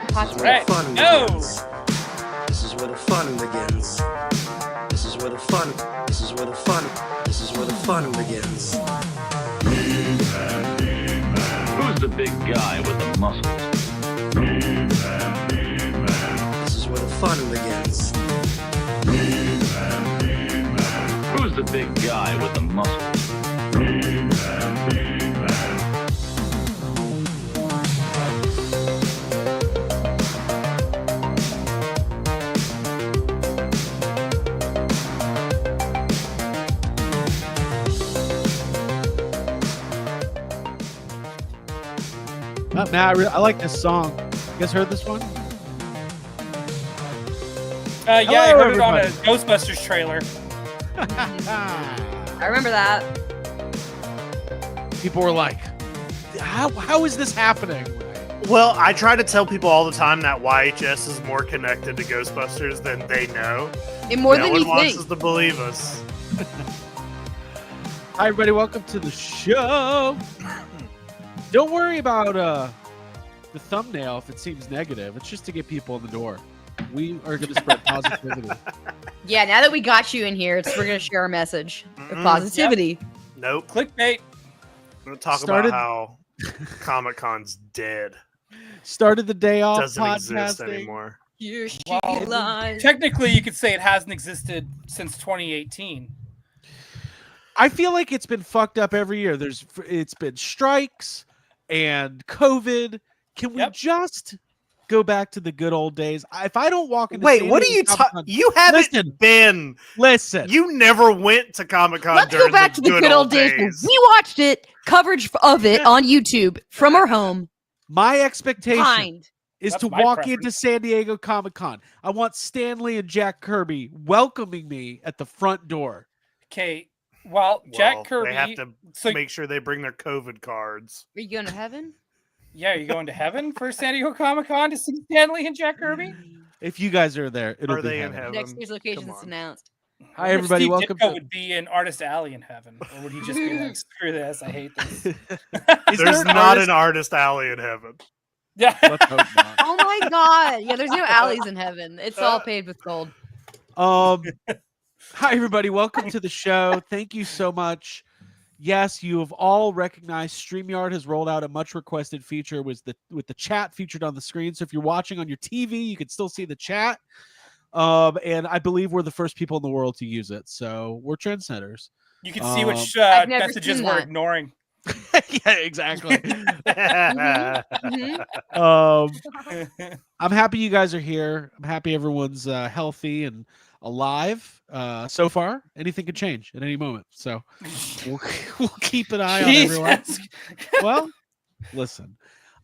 This is where the fun begins. This is where the fun begins. This is where the fun. This is where the fun. This is where the fun begins. Who's the big guy with the muscles? This is where the fun begins. Who's the big guy with the muscles? Matt, I like this song. You guys heard this one? Yeah, Hello, I heard it on a everybody. Ghostbusters trailer. I remember that. People were like, how is this happening? Well, I try to tell people all the time that YHS is more connected to Ghostbusters than they know. And more no than one you wants think. us to believe us. Hi, everybody. Welcome to the show. Don't worry about the thumbnail if it seems negative. It's just to get people in the door. We are going to spread positivity. Yeah, now that we got you in here, we're going to share a message of positivity. Nope. Clickbait. We're going to talk Started- about how Comic-Con's dead. Started the day off Doesn't exist podcasting. anymore. You're Well, lies. Technically, you could say it hasn't existed since 2018. I feel like it's been fucked up every year. It's been strikes and COVID. Can we Yep. just go back to the good old days? If I don't walk into Wait, San what are Diego you talking? Comic-Con- You haven't Listen. been. Listen. You never went to Comic-Con Let's during go back to the good old days. We watched it, coverage of it on YouTube from our home. My expectation Behind. is That's to my walk preference. into San Diego Comic-Con. I want Stanley and Jack Kirby welcoming me at the front door. Okay, well, Jack Kirby. They have to so, make sure they bring their COVID cards. Are you going to heaven? yeah, are you going to heaven for San Diego Comic-Con to see Stanley and Jack Kirby? If you guys are there, it'll Are be they in heaven. heaven? Next year's location Come is on. announced. Hi, everybody. Steve Welcome Ditko to. would be in Artist Alley in heaven, or would he just be like, "Screw this, I hate this"? Is There's there not artist- an artist alley in heaven. Yeah. Let's hope not. Oh my god. Yeah, there's no alleys in heaven. It's all paid with gold. Hi, everybody. Welcome to the show. Thank you so much. Yes, you have all recognized StreamYard has rolled out a much requested feature with the chat featured on the screen. So if you're watching on your TV, you can still see the chat. And I believe we're the first people in the world to use it. So we're trendsetters. You can see which I've never messages seen we're that. ignoring. Yeah, exactly. Mhm. I'm happy you guys are here. I'm happy everyone's healthy and alive so far. Anything could change at any moment. So we'll keep an eye on everyone. Jesus. Well, listen.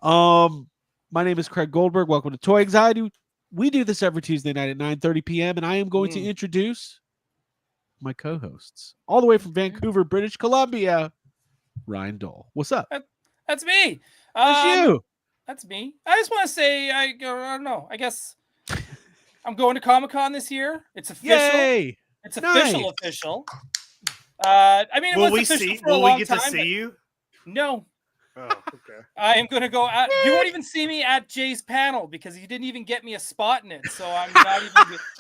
My name is Craig Goldberg. Welcome to Toy Anxiety. We do this every Tuesday night at 9:30 p.m. and I am going to introduce my co-hosts all the way from Vancouver, British Columbia. Ryan Dole. What's up? That's me. That's you. That's me. I just want to say, I don't know. I guess I'm going to Comic-Con this year. It's official. Yay! It's Nice. official. I mean, it Will was we official see? for a Will long we get time. to see but you? No, Oh, okay. I am going to go out. You won't even see me at Jay's panel because he didn't even get me a spot in it. So I'm not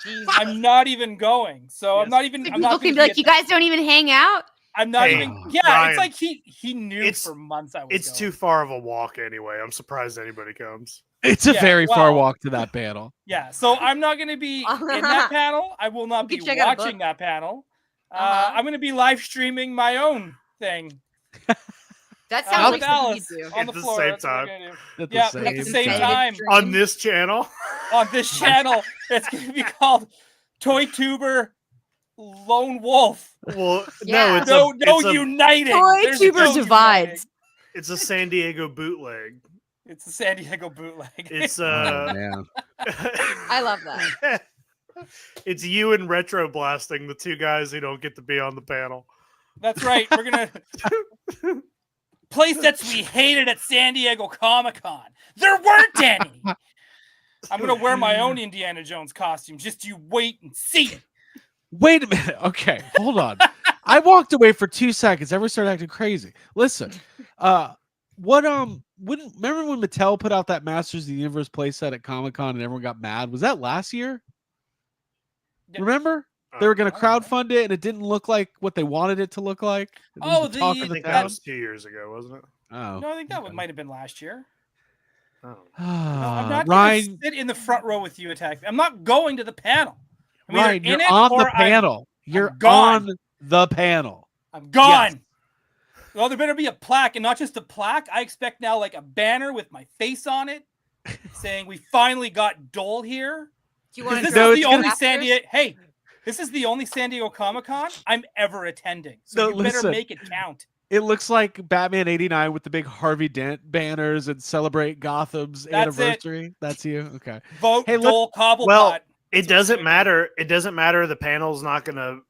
even. I'm not even going. So I'm not even. I'm People not can gonna be like, at you that. guys don't even hang out? I'm not Hey, even. Yeah, Ryan, it's like he knew it's- for months I was. It's going. too far of a walk anyway. I'm surprised anybody comes. It's a Yeah, very far well- walk to that panel. Yeah, so I'm not going to be in that panel. I will not You be can check out a watching book. that panel. Uh-huh. I'm going to be live streaming my own thing That sounds with like something Alice you do. on the At the floor. same That's what I'm time. gonna do. At the Yeah, same at the same time. time On this channel? on this channel. It's going to be called Toy Tuber Lone Wolf. Well, Yeah. no, No uniting. Toy There's Tuber no divides. uniting. it's a San Diego bootleg. It's a San Diego bootleg. It's Oh, man. I love that. It's you and Retro Blasting, the two guys who don't get to be on the panel. That's right. We're going to play sets we hated at San Diego Comic-Con. There weren't any. I'm going to wear my own Indiana Jones costume. Just you wait and see. Wait a minute. Okay, hold on. I walked away for 2 seconds. Everyone started acting crazy. Listen, remember when Mattel put out that Masters of the Universe playset at Comic-Con and everyone got mad? Was that last year? Yeah. Remember? They were going to I don't know. crowdfund it and it didn't look like what they wanted it to look like. It was Oh, the talk I of the think town. that was 2 years ago, wasn't it? Oh. No, I think that one might have been last year. Oh. No, I'm not Ryan, going to sit in the front row with you, Attack. I'm not going to the panel. I'm either Ryan, in you're it on the or panel. You're gone. on the panel. I'm gone. Yes. Well, there better be a plaque, and not just a plaque. I expect now like a banner with my face on it, saying we finally got Dole here. Do you want This to No, is it's the only Masters? San Diego. Hey, this is the only San Diego Comic-Con I'm ever attending. So No, you better listen. make it count. It looks like Batman 89 with the big Harvey Dent banners and celebrate Gotham's That's it. anniversary. That's you? Okay. Vote Hey, Dole Cobblepot. Well, it That's what doesn't we're doing. matter. It doesn't matter. The panel's not going to,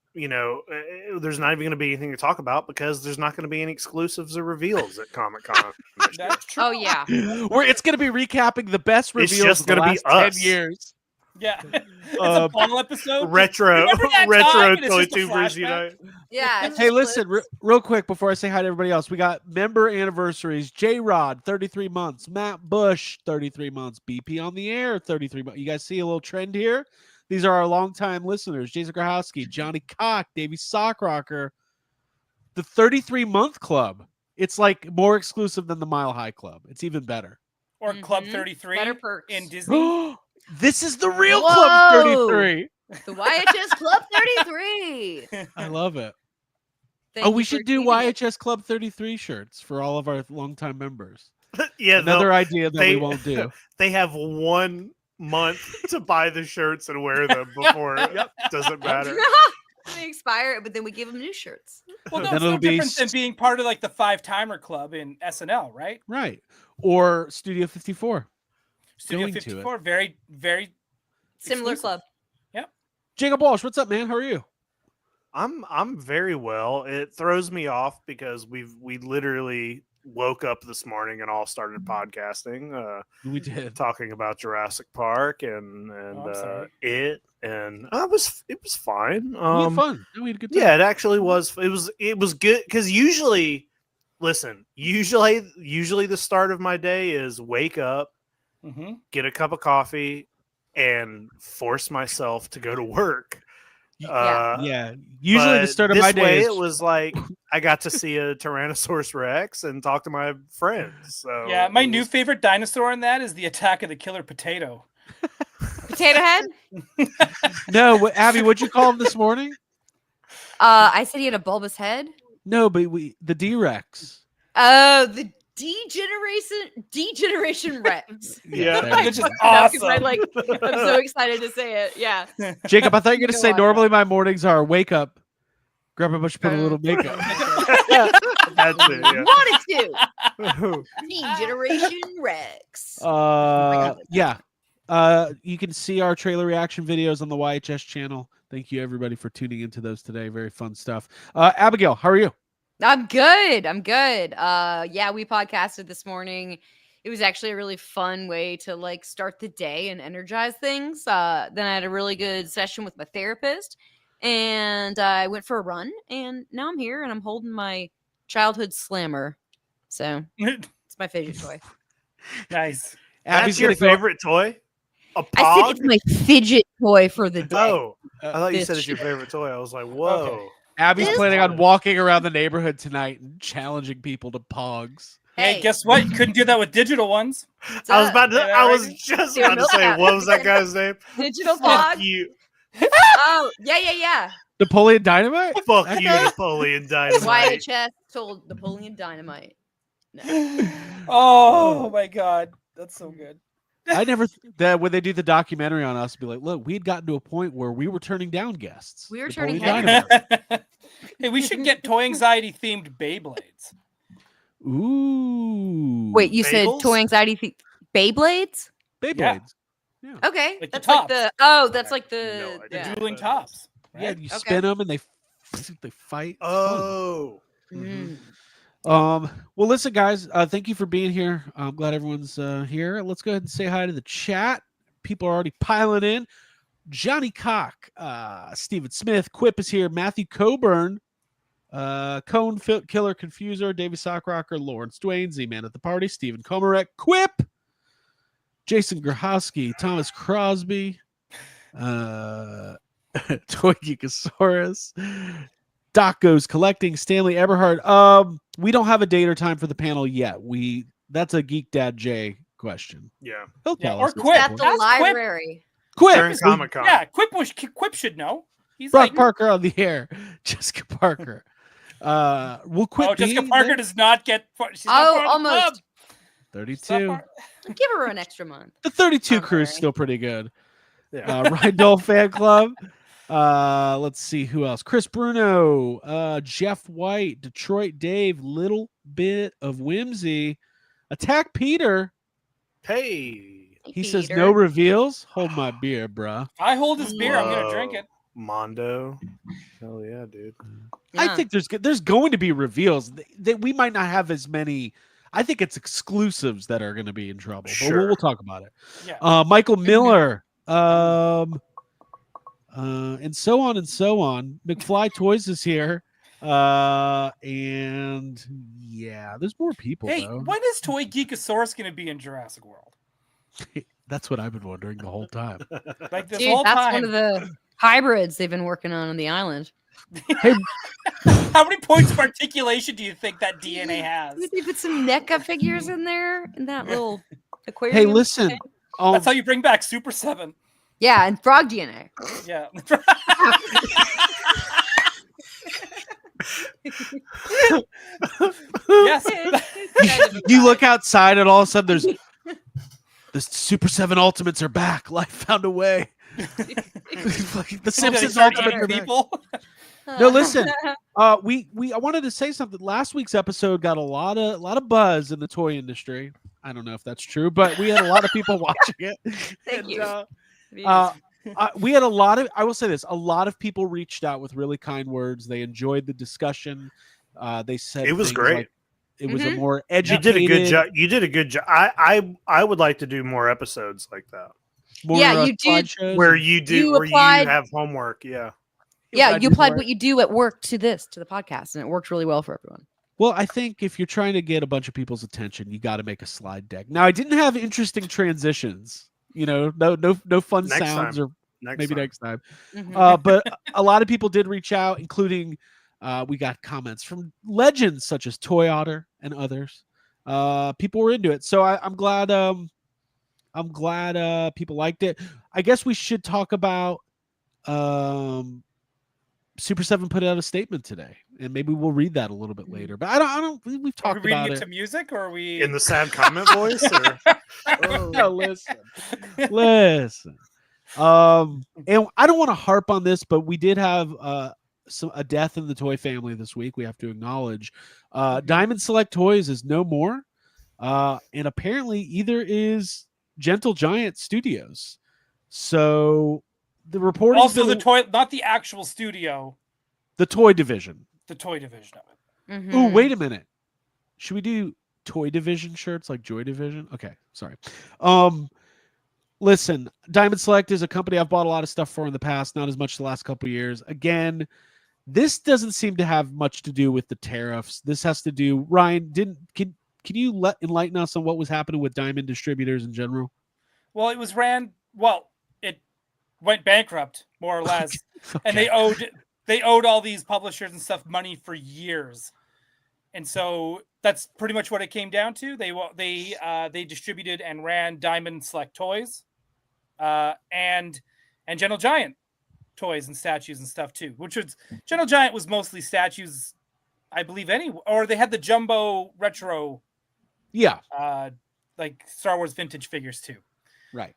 there's not even going to be anything to talk about because there's not going to be any exclusives or reveals at Comic-Con. That's true. Oh yeah. Where it's going to be recapping the best It's reveals just of the gonna be last 10 us. years. Yeah. It's a Paul episode. Retro Remember that retro time? And it's toy just a tubers flashback? unite. Yeah. it's Hey, just listen, clips. real quick before I say hi to everybody else, we got member anniversaries. J-Rod, 33 months. Matt Bush, 33 months. BP on the air, 33 months. You guys see a little trend here? These are our longtime listeners. Jason Grahowski, Johnny Cock, Davey Sockrocker. The 33-month club. It's like more exclusive than the Mile High Club. It's even better. Or Club Mhm. 33 Better perks. in Disney. This is the real Club Whoa. 33. The YHS Club 33. I love it. Thank Oh, you we for should do tweeting it. YHS Club 33 shirts for all of our longtime members. Yeah, Another idea that we they- won't do. they have 1 month to buy the shirts and wear them before it doesn't matter. They expire, but then we give them new shirts. Well, no, Then it's no it'll be different than being part of like the 5-timer club in SNL, right? Right. Or Studio 54. Studio Going to it. 54, very, very Similar exclusive. club. Jacob Walsh, what's up, man? How are you? I'm very well. It throws me off because we literally woke up this morning and all started podcasting, We did. talking about Jurassic Park and I'm sorry. it, and it was fine. We had fun. No, we had a good time. Yeah, it actually was. It was good because usually the start of my day is wake up, Mhm. get a cup of coffee, and force myself to go to work. Yeah. Usually the But start of my this way, day is it was like I got to see a Tyrannosaurus Rex and talk to my friends. So Yeah, my it new was- favorite dinosaur in that is the Attack of the Killer Potato. Potato Head? No, Abby, what'd you call him this morning? I said he had a bulbous head. No, but the D-Rex. Oh, the Degeneration Rex. Yeah. there you Which is go. Because awesome. I'm so excited to say it. Yeah. Jacob, I thought you were gonna Go say on. normally my mornings are wake up, grab a bunch, put a little makeup. That's it. Wanted Yeah. to. Degeneration Rex. Yeah. You can see our trailer reaction videos on the YHS channel. Thank you everybody for tuning into those today. Very fun stuff. Abigail, how are you? I'm good. Yeah, we podcasted this morning. It was actually a really fun way to like start the day and energize things. Then I had a really good session with my therapist, and I went for a run, and now I'm here and I'm holding my childhood slammer. So it's my favorite toy. Nice. Abby's That's your gonna go- favorite toy? A I pog? said it's my fidget toy for the day. Oh, I thought you This said it's your shit. favorite toy. I was like, whoa. Abby's This planning on one. walking around the neighborhood tonight and challenging people to pogs. Hey, guess what? You couldn't do that with digital ones. What's I was up? about to. Yeah, I was right. just Dude, about to milk say, out. what was that guy's name? digital Fuck vlog. you. Oh, yeah. Napoleon Dynamite? Fuck Okay. you, Napoleon Dynamite. YHS told Napoleon Dynamite. No. Oh my god, that's so good. I never that when they do the documentary on us, be like, look, we had gotten to a point where we were turning down guests. We were Napoleon turning Dynamite. Hey, we should get toy anxiety themed Beyblades. Ooh. Wait, you said Bagels? toy anxiety Beyblades? Beyblades. Okay, Like the that's like tops. the that's like No the idea. The yeah. dueling tops. Yeah, Right? you Okay. spin them and they fight. It's fun. Oh. Mm. Well, listen, guys. Thank you for being here. I'm glad everyone's here. Let's go ahead and say hi to the chat. People are already piling in. Johnny Cock, Stephen Smith, Quip is here. Matthew Coburn, Cone Killer Confuser, Davey Sockrocker, Lawrence Dwayne, Z-Man at the Party, Stephen Komarek, Quip, Jason Grahowski, Thomas Crosby, Toy Geekosaurus, Doc Goes Collecting, Stanley Eberhard. We don't have a date or time for the panel yet. That's a Geek Dad J question. Yeah. He'll Yeah, tell or us. Quip. At the Ask Quip. library. Quip. During Comic-Con. Yeah, Quip should know. He's Brock like, Parker on the air. Jessica Parker. Will Quip oh, Jessica be Parker there? does not get. She's not part of the almost. club. 32. Give her an extra month. The 32 Not crew is very. still pretty good. Yeah. Ryan Dole Fan Club. Let's see who else. Chris Bruno, Jeff White, Detroit Dave, Little Bit of Whimsy, Attack Peter. Hey. He says no reveals. Hold my beer, bruh. I hold his beer. I'm gonna drink Whoa. it. Mondo. Hell yeah, dude. I Yeah. think there's going to be reveals. That we might not have as many. I think it's exclusives that are going to be in trouble. But Sure. we'll talk about it. Yeah. Michael Miller. And so on and so on. McFly Toys is here. And yeah, there's more people Hey, though. when is Toy Geekosaurus gonna be in Jurassic World? That's what I've been wondering the whole time. Like this Dude, whole that's time. one of the hybrids they've been working on the island. How many points of articulation do you think that DNA has? They put some NECA figures in there in that little aquarium. Hey, listen. thing. That's how you bring back Super 7. Yeah, and frog DNA. Yeah. Yes. You look outside and all of a sudden there's the Super 7 Ultimates are back. Life found a way. The Simpsons Ultimates are back. people. No, listen. I wanted to say something. Last week's episode got a lot of buzz in the toy industry. I don't know if that's true, but we had a lot of people watching it. Thank you. We had a lot of. I will say this: a lot of people reached out with really kind words. They enjoyed the discussion. They said It was things great. like it was a Mhm. more You educated. did a good job. You did a good job. I would like to do more episodes like that. More, Yeah, you did- slideshows Where and- you do You where applied- you have homework. Yeah. Yeah, glad you you applied were- what you do at work to the podcast, and it worked really well for everyone. Well, I think if you're trying to get a bunch of people's attention, you got to make a slide deck. Now, I didn't have interesting transitions. You know, no fun Next sounds, time. or maybe next time. Mhm. But a lot of people did reach out, including we got comments from legends such as Toy Otter and others. People were into it, so I'm glad. I'm glad people liked it. I guess we should talk about Super 7 put out a statement today, and maybe we'll read that a little bit later. But I don't. We've Are we talked reading about it it. to music or are we In the sad comment voice. Or? No, listen. And I don't want to harp on this, but we did have a death in the toy family this week. We have to acknowledge Diamond Select Toys is no more, and apparently either is Gentle Giant Studios. So the reporting also the toy, not the actual studio, the toy division. the toy division of it. Mhm. Oh, wait a minute. Should we do toy division shirts like Joy Division? Okay, sorry. Listen, Diamond Select is a company I've bought a lot of stuff for in the past, not as much the last couple of years. Again, this doesn't seem to have much to do with the tariffs. This has to do, Ryan, can you enlighten us on what was happening with Diamond distributors in general? Well, it went bankrupt more or less. And they owed all these publishers and stuff money for years, and so that's pretty much what it came down to. They distributed and ran Diamond Select Toys, and Gentle Giant toys and statues and stuff too. Which was Gentle Giant was mostly statues, I believe. Or they had the jumbo retro, Yeah, like Star Wars vintage figures too. right.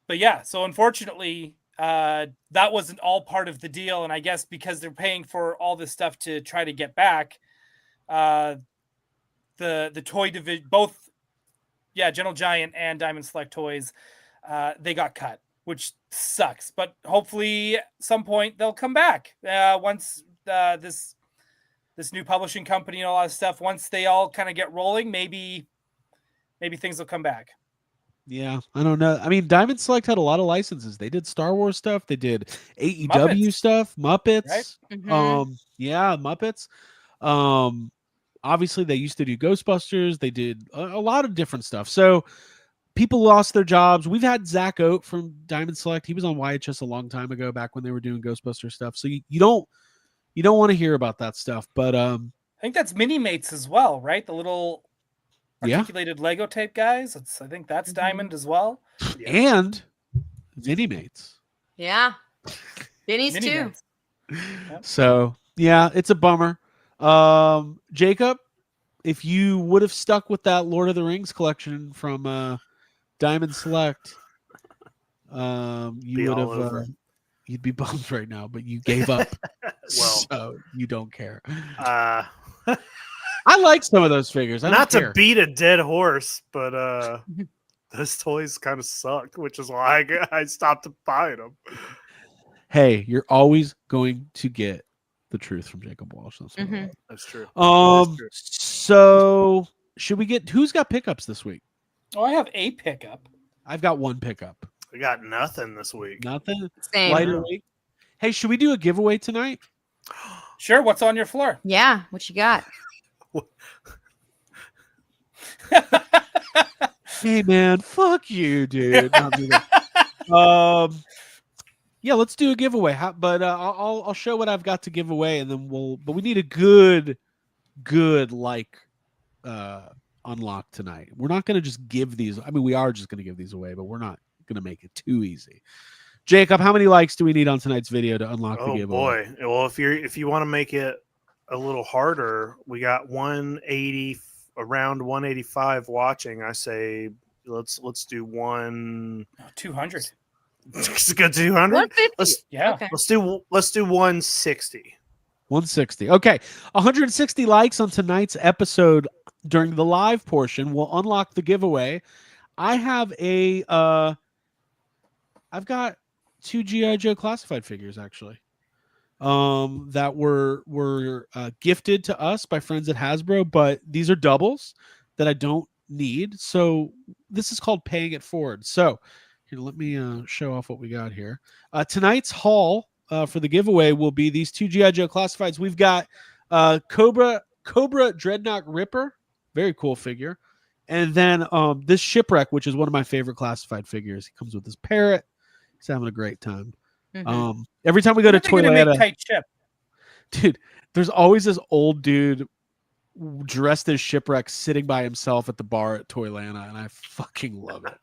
But yeah, so unfortunately, that wasn't all part of the deal, and I guess because they're paying for all this stuff to try to get back, the toy division, both, Gentle Giant and Diamond Select Toys, they got cut, which sucks. But hopefully, at some point they'll come back once this new publishing company and all that stuff. Once they all kind of get rolling, maybe things will come back. Yeah, I don't know. I mean, Diamond Select had a lot of licenses. They did Star Wars stuff. They did AEW Muppets. stuff, Muppets. Right? Mhm. Yeah, Muppets. Obviously they used to do Ghostbusters. They did a lot of different stuff. So people lost their jobs. We've had Zach Oat from Diamond Select. He was on YHS a long time ago, back when they were doing Ghostbuster stuff. So you don't want to hear about that stuff. But I think that's Mini Mates as well, right? The little yeah, articulated Lego tape guys. I think that's Diamond as well. and Mini Mates. Yeah. Vinny's Mini too. Mates. Yep. So yeah, it's a bummer. Jacob, if you would have stuck with that Lord of the Rings collection from Diamond Select, you Be would all have over. you'd be bummed right now, but you gave up. Well, So you don't care. uh, I like some of those figures. I not don't to care. beat a dead horse, but those toys kind of suck, which is why I stopped buying them. Hey, you're always going to get the truth from Jacob Walsh. That's what I Mhm. love. That's true. That is true. So should we get who's got pickups this week? Oh, I have a pickup. I've got one pickup. I got nothing this week. Nothing. Same. Lighter week. Hey, should we do a giveaway tonight? Sure. What's on your floor? Yeah. What you got? Hey man, fuck you, dude. No, I'm kidding. Yeah, let's do a giveaway. But I'll show what I've got to give away, and then But we need a good unlock tonight. We're not going to just give these. I mean, we are just going to give these away, but we're not going to make it too easy. Jacob, how many likes do we need on tonight's video to unlock the Oh giveaway? boy! Well, if you want to make it a little harder, we got 180, around 185 watching. I say let's do one. 200. Let's go 200. 150. Yeah. Okay. Let's do 160. 160. Okay, 160 likes on tonight's episode during the live portion will unlock the giveaway. I have I've got 2 G.I. Joe classified figures actually, that were gifted to us by friends at Hasbro, but these are doubles that I don't need. So this is called paying it forward. So here, let me show off what we got here. Tonight's haul for the giveaway will be these 2 G.I. Joe classifieds. We've got Cobra Dreadnought Ripper, very cool figure, and then this Shipwreck, which is one of my favorite classified figures. He comes with his parrot. He's having a great time. Mhm. Every time we go to When are they gonna make Toylanta, tight chip? dude, there's always this old dude dressed as Shipwreck sitting by himself at the bar at Toylanta, and I fucking love it.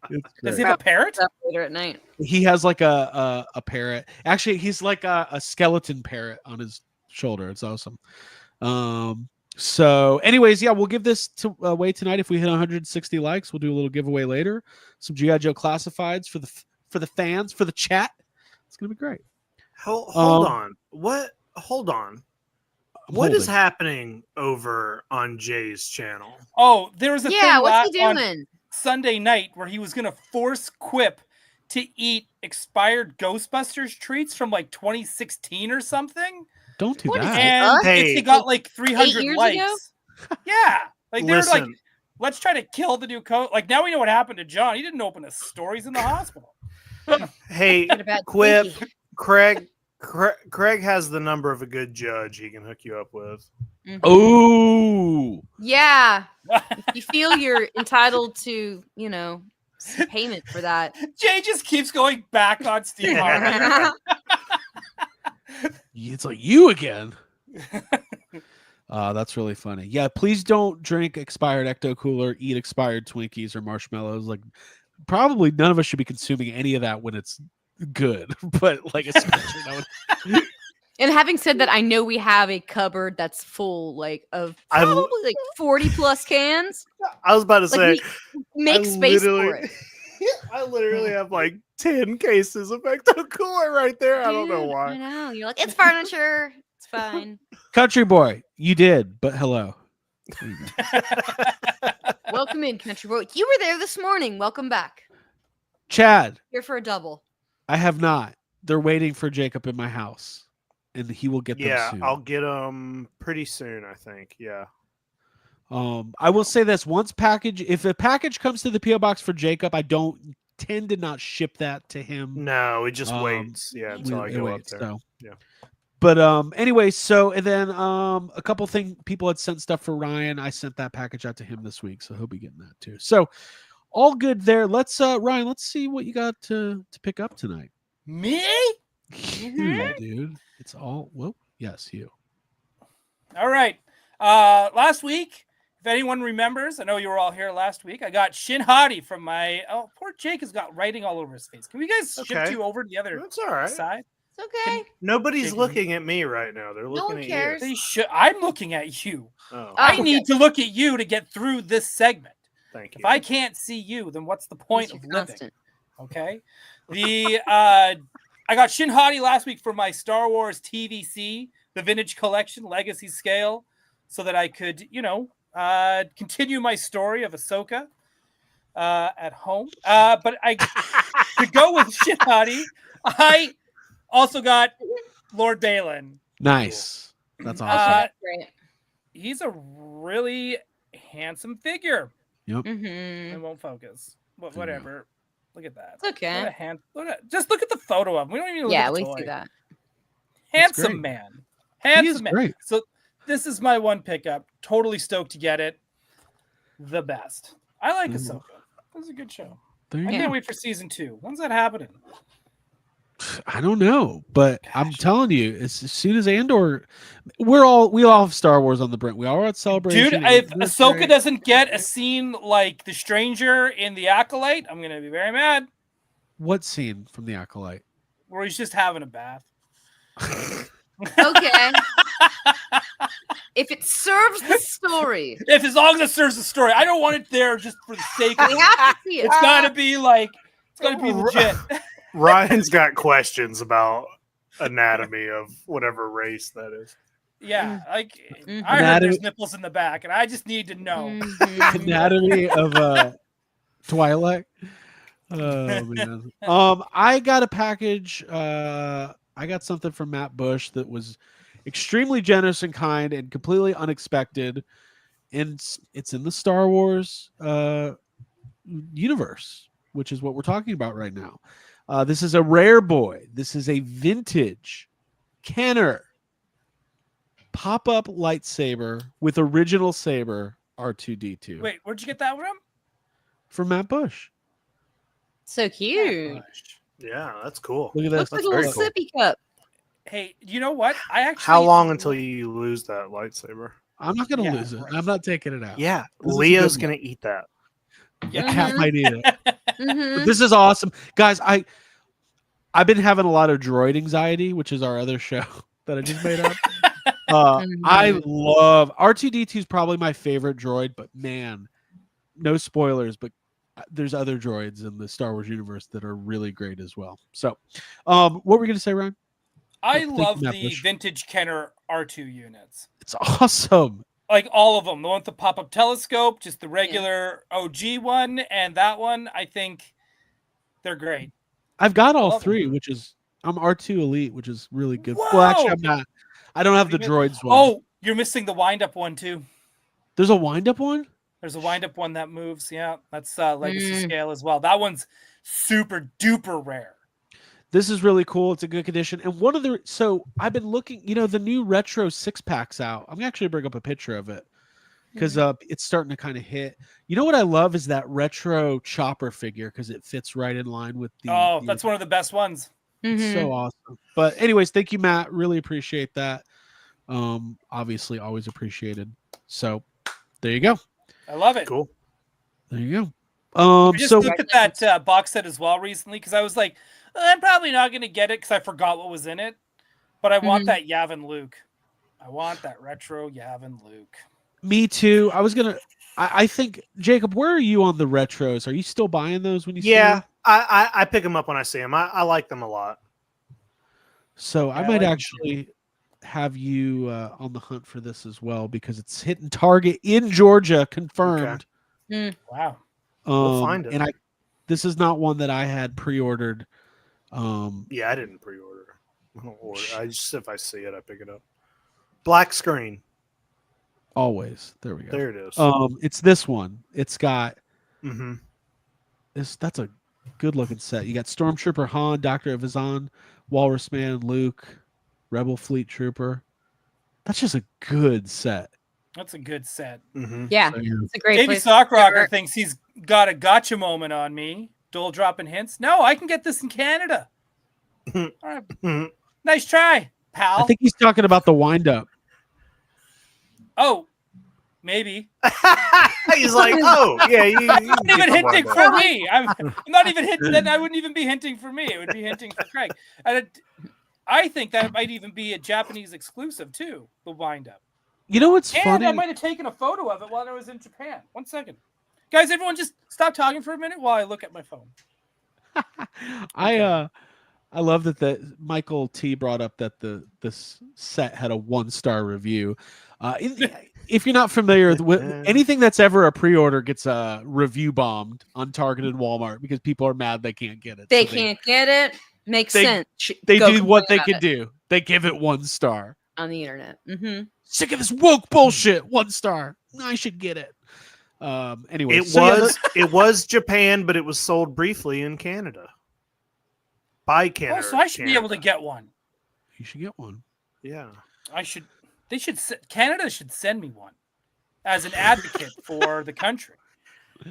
It's Does great. he have a parrot? Up later at night. He has like a parrot. Actually, he's like a skeleton parrot on his shoulder. It's awesome. So anyways, yeah, we'll give this away tonight. If we hit 160 likes, we'll do a little giveaway later. Some G.I. Joe classifieds for the fans, for the chat. It's gonna be great. Hold on. What? Hold on. I'm What is holding. happening over on Jay's channel? Oh, there was a Yeah. thing What's he on doing? Sunday night where he was going to force Quip to eat expired Ghostbusters treats from like 2016 or something. Don't do What is that. it? And Hey. they got like 300 years likes. ago? Yeah. Like they're like, Listen, let's try to kill the new code. Like now we know what happened to John. He didn't open his store. He's in the hospital. hey, Get a bad Quip, Twinkie. Craig has the number of a good judge he can hook you up with. Mhm. Oh, Yeah. If you feel you're entitled to, some payment for that. Jay just keeps going back on Steve Harvey. it's like you again. That's really funny. Yeah, please don't drink expired Ecto Cooler, eat expired Twinkies or marshmallows. Like, probably none of us should be consuming any of that when it's good. But like, especially now. And having said that, I know we have a cupboard that's full, of I- probably like 40 plus cans. I was about to say, Like, we make space for it. I literally have like 10 cases of Ecto Cooler right there. I don't know Dude, why. I know. You're like, it's furniture. It's fine. Country boy, you did, but hello. Welcome in, country boy. You were there this morning. Welcome back. Chad, Here for a double. I have not. They're waiting for Jacob in my house, and he will get them Yeah, soon. I'll get them pretty soon, I think. Yeah. I will say this: if a package comes to the PO box for Jacob, I don't tend to not ship that to him. No, it just Um, waits. Yeah, until I It go up waits, there. so. Yeah. But anyway, so and then a couple people had sent stuff for Ryan. I sent that package out to him this week, so he'll be getting that too. So all good there. Let's Ryan, let's see what you got to pick up tonight. Me? You, dude. It's all yes, you. All right. Last week, if anyone remembers, I know you were all here last week. I got Shin Hati from my. Oh, poor Jake has got writing all over his face. Can we guys shift you over to the other That's all right. side? It's okay. Nobody's Jake, looking at me right now. They're looking one at cares. They should. I'm looking at you. you. Oh, I okay. need to look at you to get through this segment. thank you. If I can't see you, then what's the point He's of your living? constant. Okay. I got Shin Hati last week for my Star Wars TVC, the Vintage Collection Legacy Scale, so that I could, continue my story of Ahsoka at home. But to go with Shin Hati, I also got Lord Balin. Nice. That's awesome. That's great. He's a really handsome figure. Mm-hmm. It won't focus. But Yeah. whatever. Look at that. It's okay. Just look at the photo of him. We don't even look Yeah, at the we toy. see that. Handsome great. man. He is Handsome man. great. So this is my one pickup. Totally stoked to get it. The best. I like Ahsoka. This is a good show. There you I go. can't wait for season 2. When's that happening? I don't know, but I'm telling you, as soon as Andor, we all have Star Wars on the brink. We all at Celebration. Dude, if Andor's Ahsoka great. doesn't get a scene like The Stranger in The Acolyte, I'm going to be very mad. What scene from the Acolyte? Where he's just having a bath. Okay. If it serves the story, If as long as it serves the story. I don't want it there just for the sake of we it. have to see it. It's got to be like, it's got to be legit. Ryan's got questions about anatomy of whatever race that is. Yeah, like Mhm. I heard Anatomy- there's nipples in the back, and I just need to know. Mhm. Anatomy of Twilight. Oh man. I got a package. I got something from Matt Bush that was extremely generous and kind and completely unexpected. And it's in the Star Wars universe, which is what we're talking about right now. This is a rare boy. This is a vintage Kenner pop-up lightsaber with original saber R2D2 Wait, where'd you get that from? from Matt Bush. So cute. Yeah, that's cool. Look at this. Looks like a very little cool. sippy cup. Hey, you know what? I actually. How long until you lose that lightsaber? I'm not gonna Yeah, lose it. right. I'm not taking it out. Yeah, This is a Leo's good gonna eat that. Yeah, Mhm. Cat might eat it. Mhm. But this is awesome, guys. I've been having a lot of droid anxiety, which is our other show that I just made up. I love R2D2 is probably my favorite droid, but man, no spoilers, but there's other droids in the Star Wars universe that are really great as well. So, what were we gonna say, Ryan? I Thank you, love Matt the Bush. vintage Kenner R2 units. It's awesome. Like all of them. The one with the pop-up telescope, just the regular OG one, and that one. I think they're great. I've got all love 'em. three, which is I'm R2 Elite, which is really good. Well, actually, Whoa! I'm not. I don't have the You droids one. Oh, you're missing the wind-up one too. There's a wind-up one. There's a wind-up one that moves. Yeah, that's legacy Mm. scale as well. That one's super duper rare. This is really cool. It's a good condition. And one of the I've been looking, the new retro 6-packs out. I'm gonna actually bring up a picture of it because it's starting to kind of hit. You know what I love is that retro chopper figure because it fits right in line with the. That's one of the best ones. It's Mhm. so awesome. But anyways, thank you, Matt. Really appreciate that. Obviously, always appreciated. So there you go. I love it. Cool. There you go. I just So looked at that box set as well recently because I was like, I'm probably not going to get it because I forgot what was in it. But I want that Yavin Luke. I want that retro Yavin Luke. me too. I think Jacob, where are you on the retros? Are you still buying those when you see Yeah, them? I pick them up when I see them. I like them a lot. So I Yeah, I might like 'em actually have you on the hunt for this as well because it's hitting Target in Georgia, confirmed. Wow. We'll find it. And this is not one that I had pre-ordered. Yeah, I didn't pre-order. I don't order. I just if I see it, I pick it up. Black screen. Always. There we go. There it is. It's this one. It's got Mm-hmm. this. That's a good looking set. You got Stormtrooper Han, Dr. Evazan, Walrus Man, Luke, Rebel Fleet Trooper. That's just a good set. That's a good set. Mm-hmm. Yeah, So, yeah. it's a great Davey place. Sockrocker thinks he's got a gotcha moment on me. Dole dropping hints. No, I can get this in Canada. All right. Nice try, pal. I think he's talking about the wind up. Oh, maybe. He's like, oh yeah, you Not even get the hinting wind for up. me. I'm not even hinting. Then I wouldn't even be hinting for me. It would be hinting for Craig. And I think that might even be a Japanese exclusive too. The wind up. You know what's And funny? I might have taken a photo of it while I was in Japan. 1 second, guys. Everyone, just stop talking for a minute while I look at my phone. I love that Michael T brought up that this set had a 1-star review. If you're not familiar with anything that's ever a pre-order gets review bombed on Target and Walmart because people are mad they can't get it. They So can't get it. Makes they- sense. They Go do what complain they about can it do. They give it 1 star. on the internet. Mm-hmm. Sick of this woke bullshit. 1 star. I should get it. Anyway, It was Japan, but it was sold briefly in Canada. By Canada. Oh, so I should be able to get one. you should get one. Yeah. I should. They should. Canada should send me one as an advocate for the country.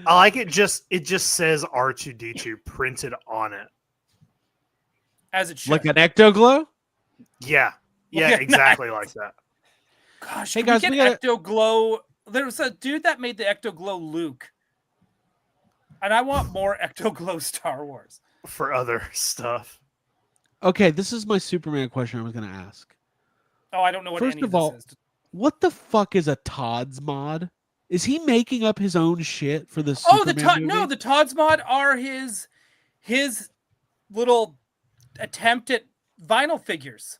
I like it. It just says R2D2 printed on it. As it should. Like an Ectoglow? Yeah. Yeah, Okay, exactly like that. Gosh, Hey, can guys, we we get gotta- Ectoglow? There was a dude that made the Ectoglow Luke, and I want more Ectoglow Star Wars. For other stuff. Okay, this is my Superman question I was going to ask. Oh, I don't know what First any of of all, this is. What the fuck is a Todd's mod? Is he making up his own shit for the Oh, Superman movie? the Todd's mod are his little attempt at vinyl figures.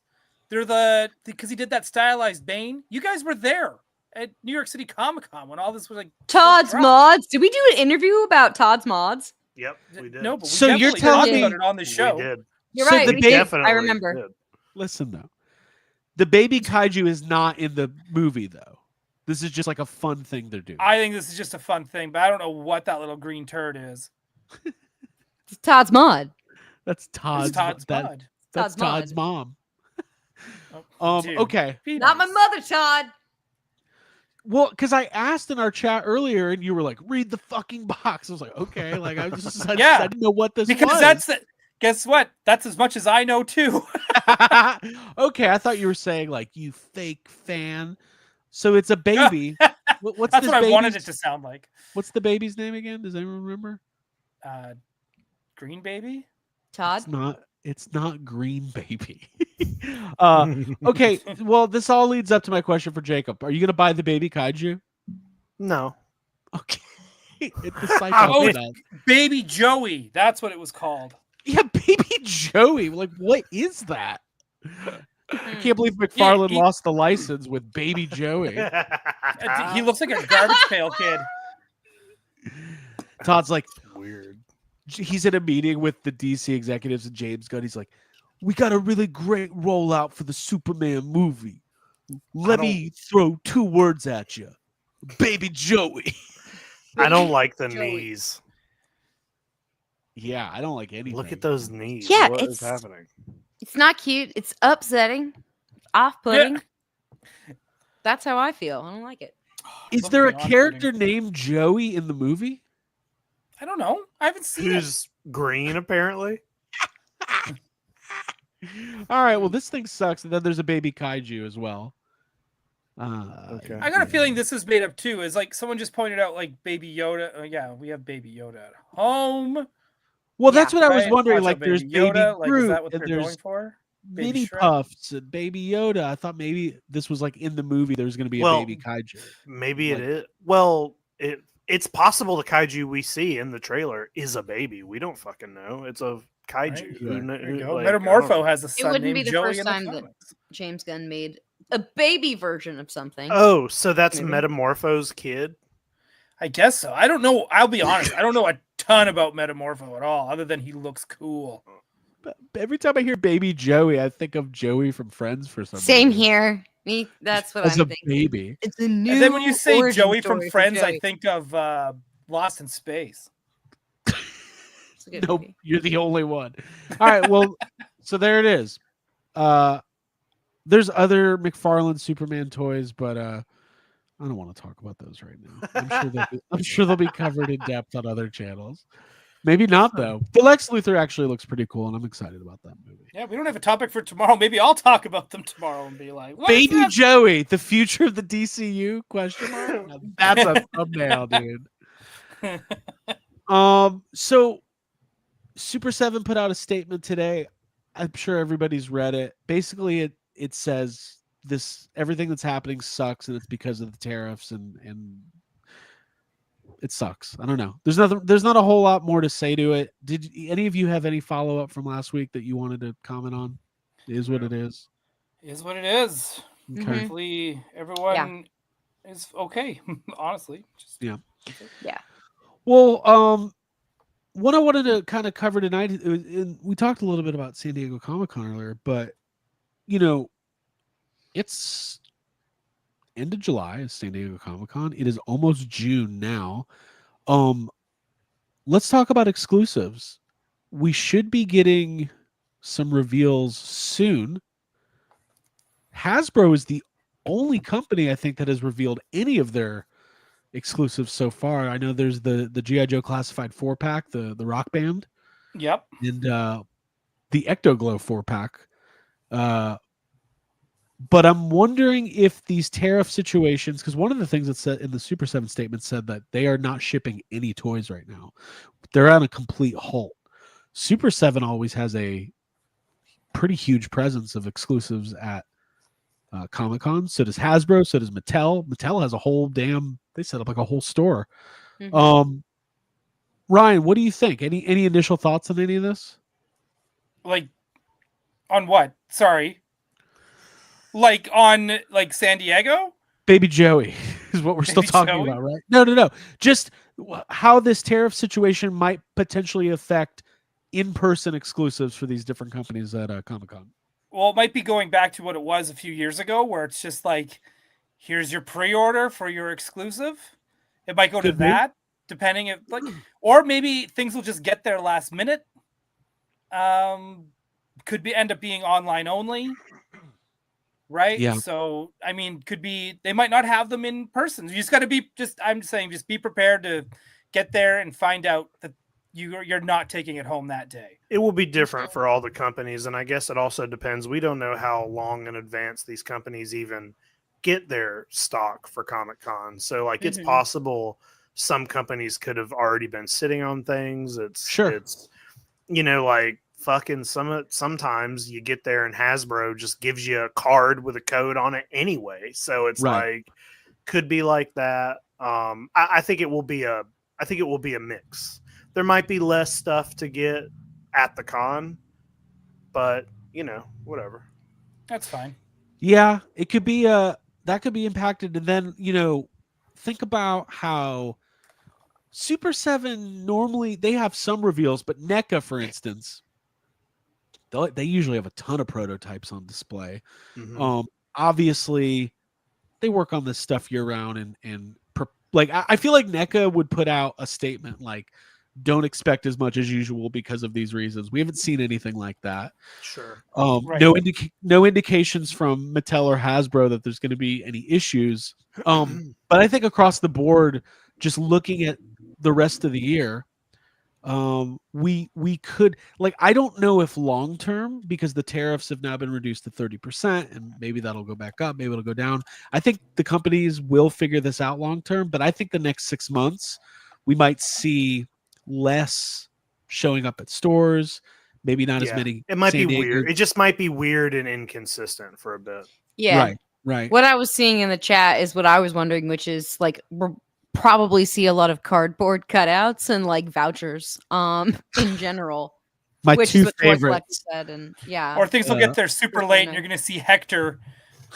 They're because he did that stylized Bane. You guys were there at New York City Comic Con when all this was like Todd's dropped. mods. Did we do an interview about Todd's mods? Yep, we did. No, but we So you're definitely telling talked me- about it on the show. We did. You're So right. the we ba- did. Definitely I remember. did. Listen though, the baby kaiju is not in the movie though. This is just like a fun thing they're doing. I think this is just a fun thing, but I don't know what that little green turd is. It's Todd's mod. That's Todd's. It's Todd's that- mod. That's Todd's Todd's mom. Oh, dude. Okay. Be Not my nice. mother, Todd. Well, because I asked in our chat earlier, and you were like, "Read the fucking box." I was like, "Okay." Like I Yeah. didn't know what this Because was. that's the, guess what? That's as much as I know too. Okay, I thought you were saying like you fake fan. So it's a baby. What's That's this what I wanted baby's- it to sound like. What's the baby's name again? Does anyone remember? Green baby. Todd. It's not Green Baby. Okay, well, this all leads up to my question for Jacob. Are you gonna buy the baby kaiju? No. Okay. It's the psycho Oh, does. Baby Joey. That's what it was called. Yeah, baby Joey. Like, what is that? I can't believe McFarlane he- lost the license with baby Joey. He looks like a garbage pail kid. Todd's like, Weird. he's in a meeting with the DC executives and James Gunn. He's like, we got a really great rollout for the Superman movie. Let me throw 2 words at you. Baby Joey. I don't like the Joey. knees. Yeah, I don't like anything. Look at those knees. Yeah, What is it's- happening? It's not cute. It's upsetting. Off-putting. That's how I feel. I don't like it. Is Look there a beyond character putting- named Joey in the movie? I don't know. I haven't seen it. Who's green, apparently? All right, well, this thing sucks. And then there's a baby kaiju as well. Okay. I got a feeling this is made up too. Is like someone just pointed out, like Baby Yoda. Yeah, we have Baby Yoda at home. Well, that's what I was Right? wondering. Watch Like, out, there's Baby baby Yoda. Like, is Groot, that what and they're there's going for? Baby Mini Shrek? Puffs and Baby Yoda. I thought maybe this was like in the movie. There was going to be a Well, baby kaiju. Maybe Like- it is. Well, it's possible the kaiju we see in the trailer is a baby. We don't fucking know. It's a kaiju. Right. Who kn- There you who- go. like, I don't Metamorpho know. has a son wouldn't be named the Joey first in the time that- comics. James Gunn made a baby version of something. Oh, so that's Maybe. Metamorpho's kid? I guess so. I don't know. I'll be honest. I don't know a ton about Metamorpho at all, other than he looks cool. But every time I hear Baby Joey, I think of Joey from Friends for some Same reason. here. Me, that's what as I'm a thinking. baby. It's a new. And then when you say origin Joey from story for Friends, I Joey. think of Lost in Space. It's a good Nope, movie. you're the only one. All right, well, so there it is. There's other McFarlane Superman toys, but I don't want to talk about those right now. I'm sure they'll be covered in depth on other channels. Maybe not though. The Lex Luthor actually looks pretty cool, and I'm excited about that movie. Yeah, we don't have a topic for tomorrow. Maybe I'll talk about them tomorrow and be like, what is Baby that? Joey, the future of the DCU? Question mark. Now that's a thumbnail, dude. So Super 7 put out a statement today. I'm sure everybody's read it. Basically, it says everything that's happening sucks, and it's because of the tariffs, and it sucks. I don't know. There's not a whole lot more to say to it. Did any of you have any follow up from last week that you wanted to comment on? It is what it is. Is what it is. Okay. Hopefully everyone is okay. Honestly. Yeah. Yeah. Well, what I wanted to kind of cover tonight, and we talked a little bit about San Diego Comic-Con earlier, but it's end of July is San Diego Comic-Con. It is almost June now. Let's talk about exclusives. We should be getting some reveals soon. Hasbro is the only company I think that has revealed any of their exclusives so far. I know there's the G.I. Joe Classified 4-pack, the Rock Band. Yep. And the Ectoglow 4-pack. But I'm wondering if these tariff situations, because one of the things that said in the Super 7 statement said that they are not shipping any toys right now. They're on a complete halt. Super 7 always has a pretty huge presence of exclusives at Comic-Con. So does Hasbro. So does Mattel. Mattel has a whole they set up like a whole store. Mhm. Ryan, what do you think? Any initial thoughts on any of this? Like, on what? Sorry. Like on San Diego? Baby Joey is what we're still Baby talking Joey? about, right? No. Just how this tariff situation might potentially affect in-person exclusives for these different companies at Comic-Con. Well, it might be going back to what it was a few years ago, where it's just like, here's your pre-order for your exclusive. It might go to Could be. that, depending if or maybe things will just get there last minute. Could end up being online only. Right. Yeah. So, I mean, could be, they might not have them in person. You just got to I'm saying, just be prepared to get there and find out that you're not taking it home that day. It will be different for all the companies. And I guess it also depends. We don't know how long in advance these companies even get their stock for Comic-Con. So it's possible some companies could have already been sitting on things. It's fucking sometimes you get there and Hasbro just gives you a card with a code on it anyway. So it's could be like that. I think it will be a mix. There might be less stuff to get at the con, but whatever. That's fine. Yeah, it could be that could be impacted. And then, think about how Super 7 normally they have some reveals, but NECA, for instance, they usually have a ton of prototypes on display. Obviously, they work on this stuff year round, and I feel like NECA would put out a statement like, "Don't expect as much as usual because of these reasons." We haven't seen anything like that. Sure. Right. No indications from Mattel or Hasbro that there's going to be any issues. But I think across the board, just looking at the rest of the year, we could I don't know if long term, because the tariffs have now been reduced to 30%, and maybe that'll go back up, maybe it'll go down. I think the companies will figure this out long term, but I think the next 6 months we might see less showing up at stores, maybe not as many. It might be weird. It just might be weird and inconsistent for a bit. Yeah. Right. What I was seeing in the chat is what I was wondering, which is we'll probably see a lot of cardboard cutouts and vouchers in general. My which two is what Toy favorites. Collector said, and Or things will get there super late, and you're going to see Hector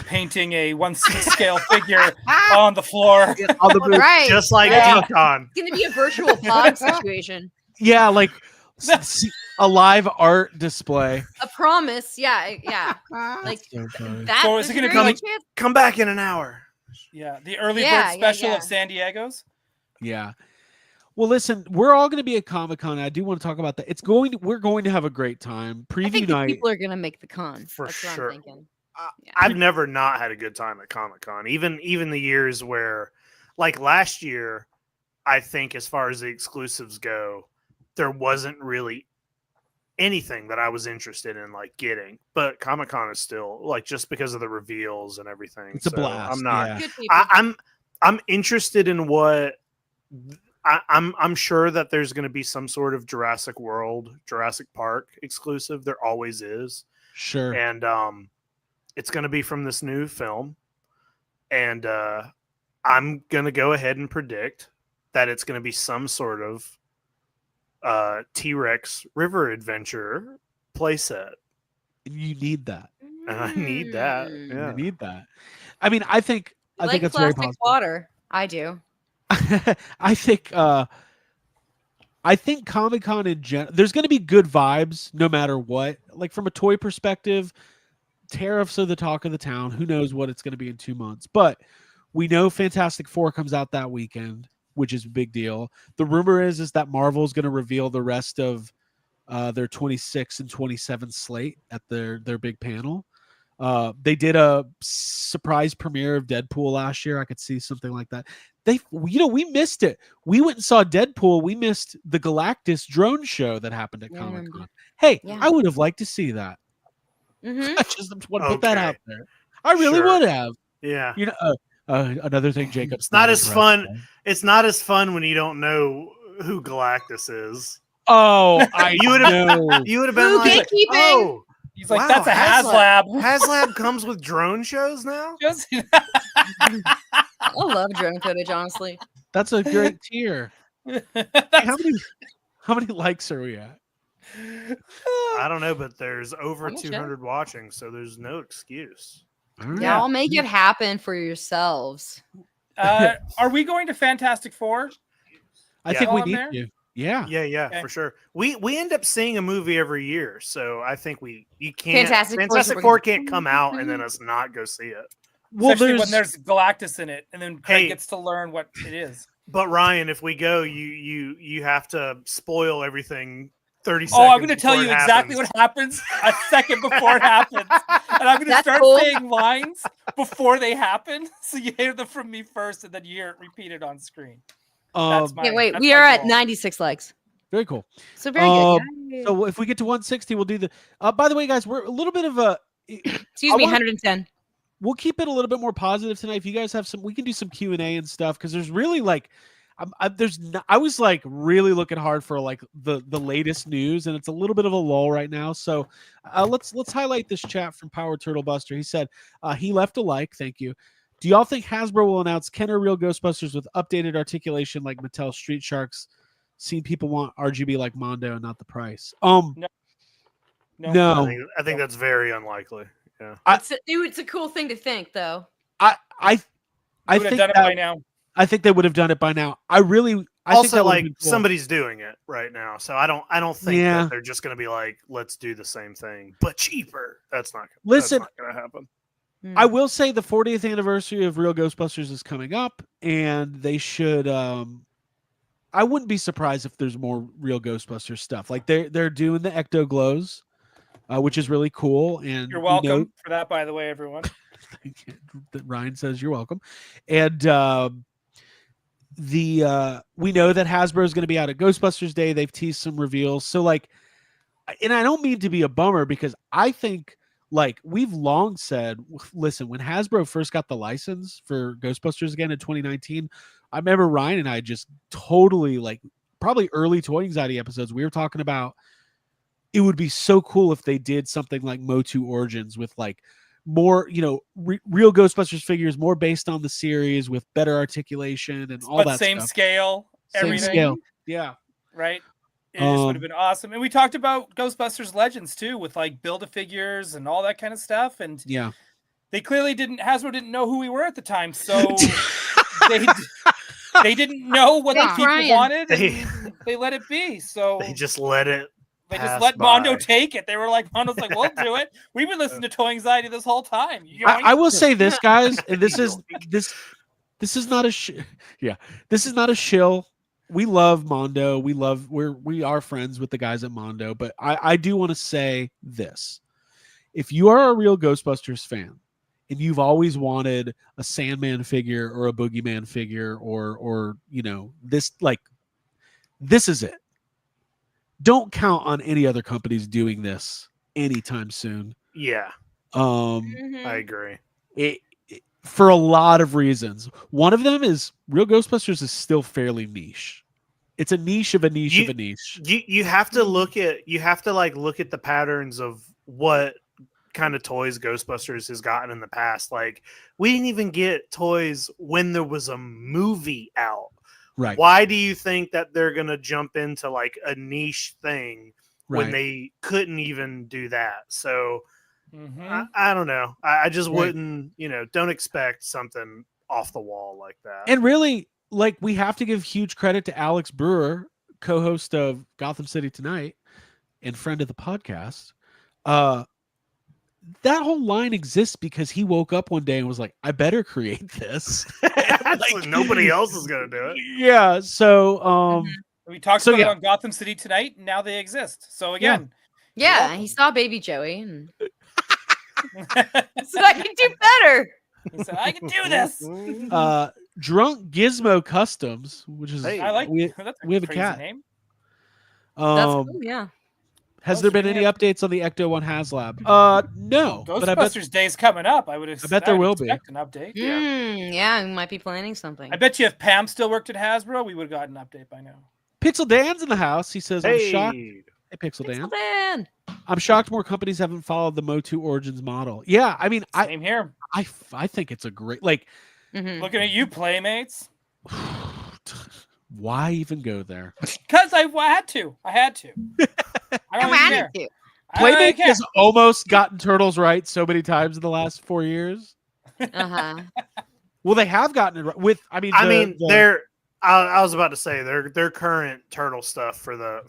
painting a 1/6 scale figure on the floor. All the right. Just like Yeah. D-Con. It's going to be a virtual pod situation. Yeah, a live art display. A promise. Yeah. Like So funny. that. So is there's it a gonna very be good chance- Come back in an hour. Yeah, the early Yeah, bird special yeah. of San Diego's. Yeah. Well, listen, we're all going to be at Comic-Con. I do want to talk about that. We're going to have a great time. I Preview think the night. people are gonna make the con. For That's sure. what I'm thinking. Yeah. I've never not had a good time at Comic-Con. Even the years where, like last year, I think as far as the exclusives go, there wasn't really anything that I was interested in like getting. But Comic-Con is still like just because of the reveals and everything. It's a So blast. I'm not. Yeah. Good people. I'm interested in what. I'm sure that there's going to be some sort of Jurassic Park exclusive. There always is. Sure. And it's going to be from this new film, and I'm going to go ahead and predict that it's going to be some sort of T-Rex River Adventure playset. You need that. And I need that. Mm. Yeah. You need that. I mean, I think Like it's very plastic possible. water. I do. I think Comic-Con in general, there's going to be good vibes no matter what. Like from a toy perspective, tariffs are the talk of the town. Who knows what it's going to be in 2 months? But we know Fantastic Four comes out that weekend, which is a big deal. The rumor is that Marvel is going to reveal the rest of their 26 and 27 slate at their big panel. They did a surprise premiere of Deadpool last year. I could see something like that. We missed it. We went and saw Deadpool. We missed the Galactus drone show that happened at Yeah, I remember. Comic-Con. Hey, Yeah. I would have liked to see that. Mhm. I just want to put that Okay. out there. I really Sure. would have. Yeah. You know, another thing, Jacob. It's not as fun. It's not as fun when you don't know who Galactus is. Oh, You would have. know. You would have been Who like, gatekeeping? oh, He's like, Wow, that's a HasLab. HasLab. HasLab comes with drone shows now. Just- I love drone footage, honestly. That's a great tier. That's- How many likes are we at? I don't know, but there's over I'm sure. 200 watching, so there's no excuse. All right. Y'all make it happen for yourselves. Are we going to Fantastic Four? I Yeah. think we All in need there? to. Yeah. Yeah, Okay. for sure. We end up seeing a movie every year, so I think you can't. Fantastic Fantastic Four- Four can't come out and then us not go see it. Well, Especially when there's Galactus in it, and then Craig Hey. gets to learn what it is. But Ryan, if we go, you have to spoil everything 30 seconds. Oh, I'm going to tell before you it exactly happens. what happens a second before it happens. And I'm going to That's start cool. saying lines before they happen. So you hear them from me first, and then you hear it repeated on screen. That's my, Yeah, wait, that's we my are at goal. 96 likes. very cool. So very good. Yay. So if we get to 160, we'll do the. By the way, guys, we're a little bit of a. Excuse I me, wanna- 110. We'll keep it a little bit more positive tonight. If you guys have some, we can do some Q&A and stuff because there's really like, I was like really looking hard for like the latest news, and it's a little bit of a lull right now. So let's highlight this chat from Power Turtle Buster. He said he left a like. Thank you. Do y'all think Hasbro will announce Kenner Real Ghostbusters with updated articulation like Mattel Street Sharks? Seen people want RGB like Mondo and not the price. No. I think that's very unlikely. Yeah. It's a cool thing to think, though. I I would have think done it that- by now. I think they would have done it by now. I think Also, that like would've been cool. somebody's doing it right now, so I don't think Yeah. that they're just going to be like, let's do the same thing but cheaper. That's not. Listen, that's not going to happen. I will say the 40th anniversary of Real Ghostbusters is coming up, and they should. I wouldn't be surprised if there's more Real Ghostbusters stuff. Like they're doing the ecto glows, which is really cool. And You're we welcome know- for that, by the way, everyone. Ryan says you're welcome, and we know that Hasbro is going to be out at Ghostbusters Day. They've teased some reveals, so like, and I don't mean to be a bummer because I think. Like we've long said, listen, when Hasbro first got the license for Ghostbusters again in 2019, I remember Ryan and I just totally like probably early Toy Anxiety episodes. We were talking about it would be so cool if they did something like Motu Origins with like more, real Ghostbusters figures, more based on the series with better articulation and all But that same stuff. scale, Same everything. scale. Yeah. Right? It just would have Um, been awesome. And we talked about Ghostbusters Legends too, with like Build-A-Figures and all that kind of stuff. And Yeah. they clearly Hasbro didn't know who we were at the time. So they didn't know what the Thanks, people Ryan. wanted. And they let it be. So They just let it They just pass let Mondo by. take it. They were like, Mondo's like, we'll do it. We've been listening to Toy Anxiety this whole time. I will say this, guys, and this is not a this is not a shill. We love Mondo. We are friends with the guys at Mondo, but I do want to say this. If you are a real Ghostbusters fan and you've always wanted a Sandman figure or a Boogeyman figure or this is it. Don't count on any other companies doing this anytime soon. Yeah, Mhm. I agree. For a lot of reasons. One of them is Real Ghostbusters is still fairly niche. It's a niche of a niche of a niche. You have to look at look at the patterns of what kind of toys Ghostbusters has gotten in the past. Like, we didn't even get toys when there was a movie out. Right. Why do you think that they're gonna jump into like a niche thing when Right. they couldn't even do that? So Mhm. I don't know. I just Right. wouldn't, don't expect something off the wall like that. And really, like, we have to give huge credit to Alex Brewer, co-host of Gotham City Tonight and friend of the podcast. That whole line exists because he woke up one day and was like, I better create this. Like, nobody else is gonna do it. Yeah. So We talked So, about yeah. it on Gotham City Tonight. Now they exist. So again, Yeah, he saw Baby Joey and so I can do better. he said, I can do this. Drunk Gizmo Customs, which is Hey, I like we that's we have a crazy cat. name. That's um cool, yeah. has Oh, there so been we any have- updates on the Ecto 1 HasLab? No, but I bet Ghostbusters Day's coming up. I would have. I bet there will be. An update. Yeah, we might be planning something. I bet you if Pam still worked at Hasbro, we would have gotten an update by now. Pixel Dan's in the house. He says, I'm shocked. Hey, Hey, Pixel Dan. Pixel Dan. I'm shocked more companies haven't followed the Motu Origins model. Yeah, I mean, Same here. I think it's a great, like, Mhm. Looking at you, Playmates. why even go there? Because I had to. I had to. I don't even wanted care. to. I don't even Playmate care. has almost gotten Turtles right so many times in the last 4 years. Uh-huh. Well, they have gotten it right with, I mean, they're. I was about to say their current turtle stuff for the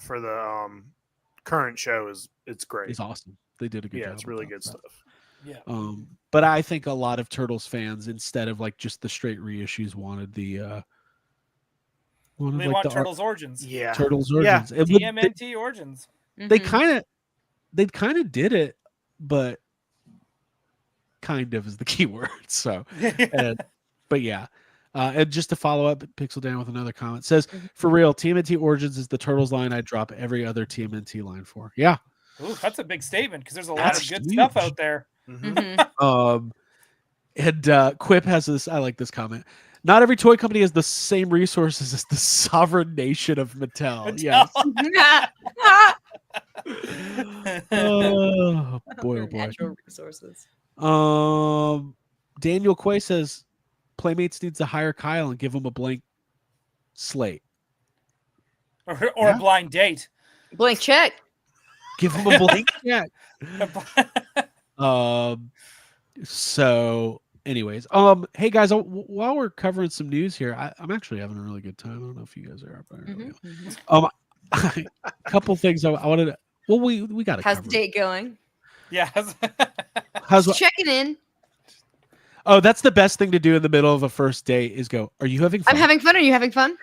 current show it's great. it's awesome. They did a good job. Yeah, it's really with good that. stuff. Yeah. But I think a lot of Turtles fans, instead of like just the straight reissues, wanted the They like want the Turtles Origins. Yeah, Turtles Yeah. Origins. It would- TMNT Origins. they Mhm. kind of did it, but kind of is the key word. So, but yeah. And just to follow up, Pixel Dan with another comment says, "For real, TMNT Origins is the Turtles line I'd drop every other TMNT line for." Yeah. Ooh, that's a big statement because there's a lot That's of good huge. stuff out there. Mhm. And Quip has this. I like this comment. Not every toy company has the same resources as the sovereign nation of Mattel. Yes. Oh boy, oh boy. Natural resources. Daniel Quay says Playmates needs to hire Kyle and give him a blank slate. or Yeah. a blind date. Blank check. Give him a blank check. So anyways, hey guys, while we're covering some news here, I'm actually having a really good time. I don't know if you guys are. But I really am. A couple things I wanted to, well, we got to How's cover. the date going? Yeah. How's Just checking in. Oh, that's the best thing to do in the middle of a first date is go, are you having fun? I'm having fun. Are you having fun?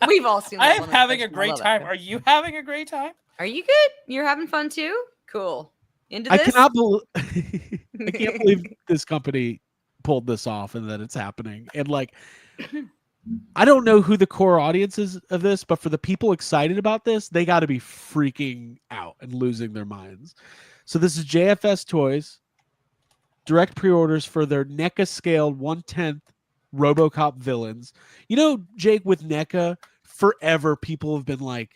We've all seen that I am one, having a especially. I great love that time. show. Are you having a great time? Are you good? You're having fun too? Cool. Into I this? cannot believe I can't believe this company pulled this off and that it's happening. And like, I don't know who the core audience is of this, but for the people excited about this, they got to be freaking out and losing their minds. So this is JFS Toys. Direct pre-orders for their NECA scaled 1/10 RoboCop villains. You know, Jake, with NECA, forever people have been like,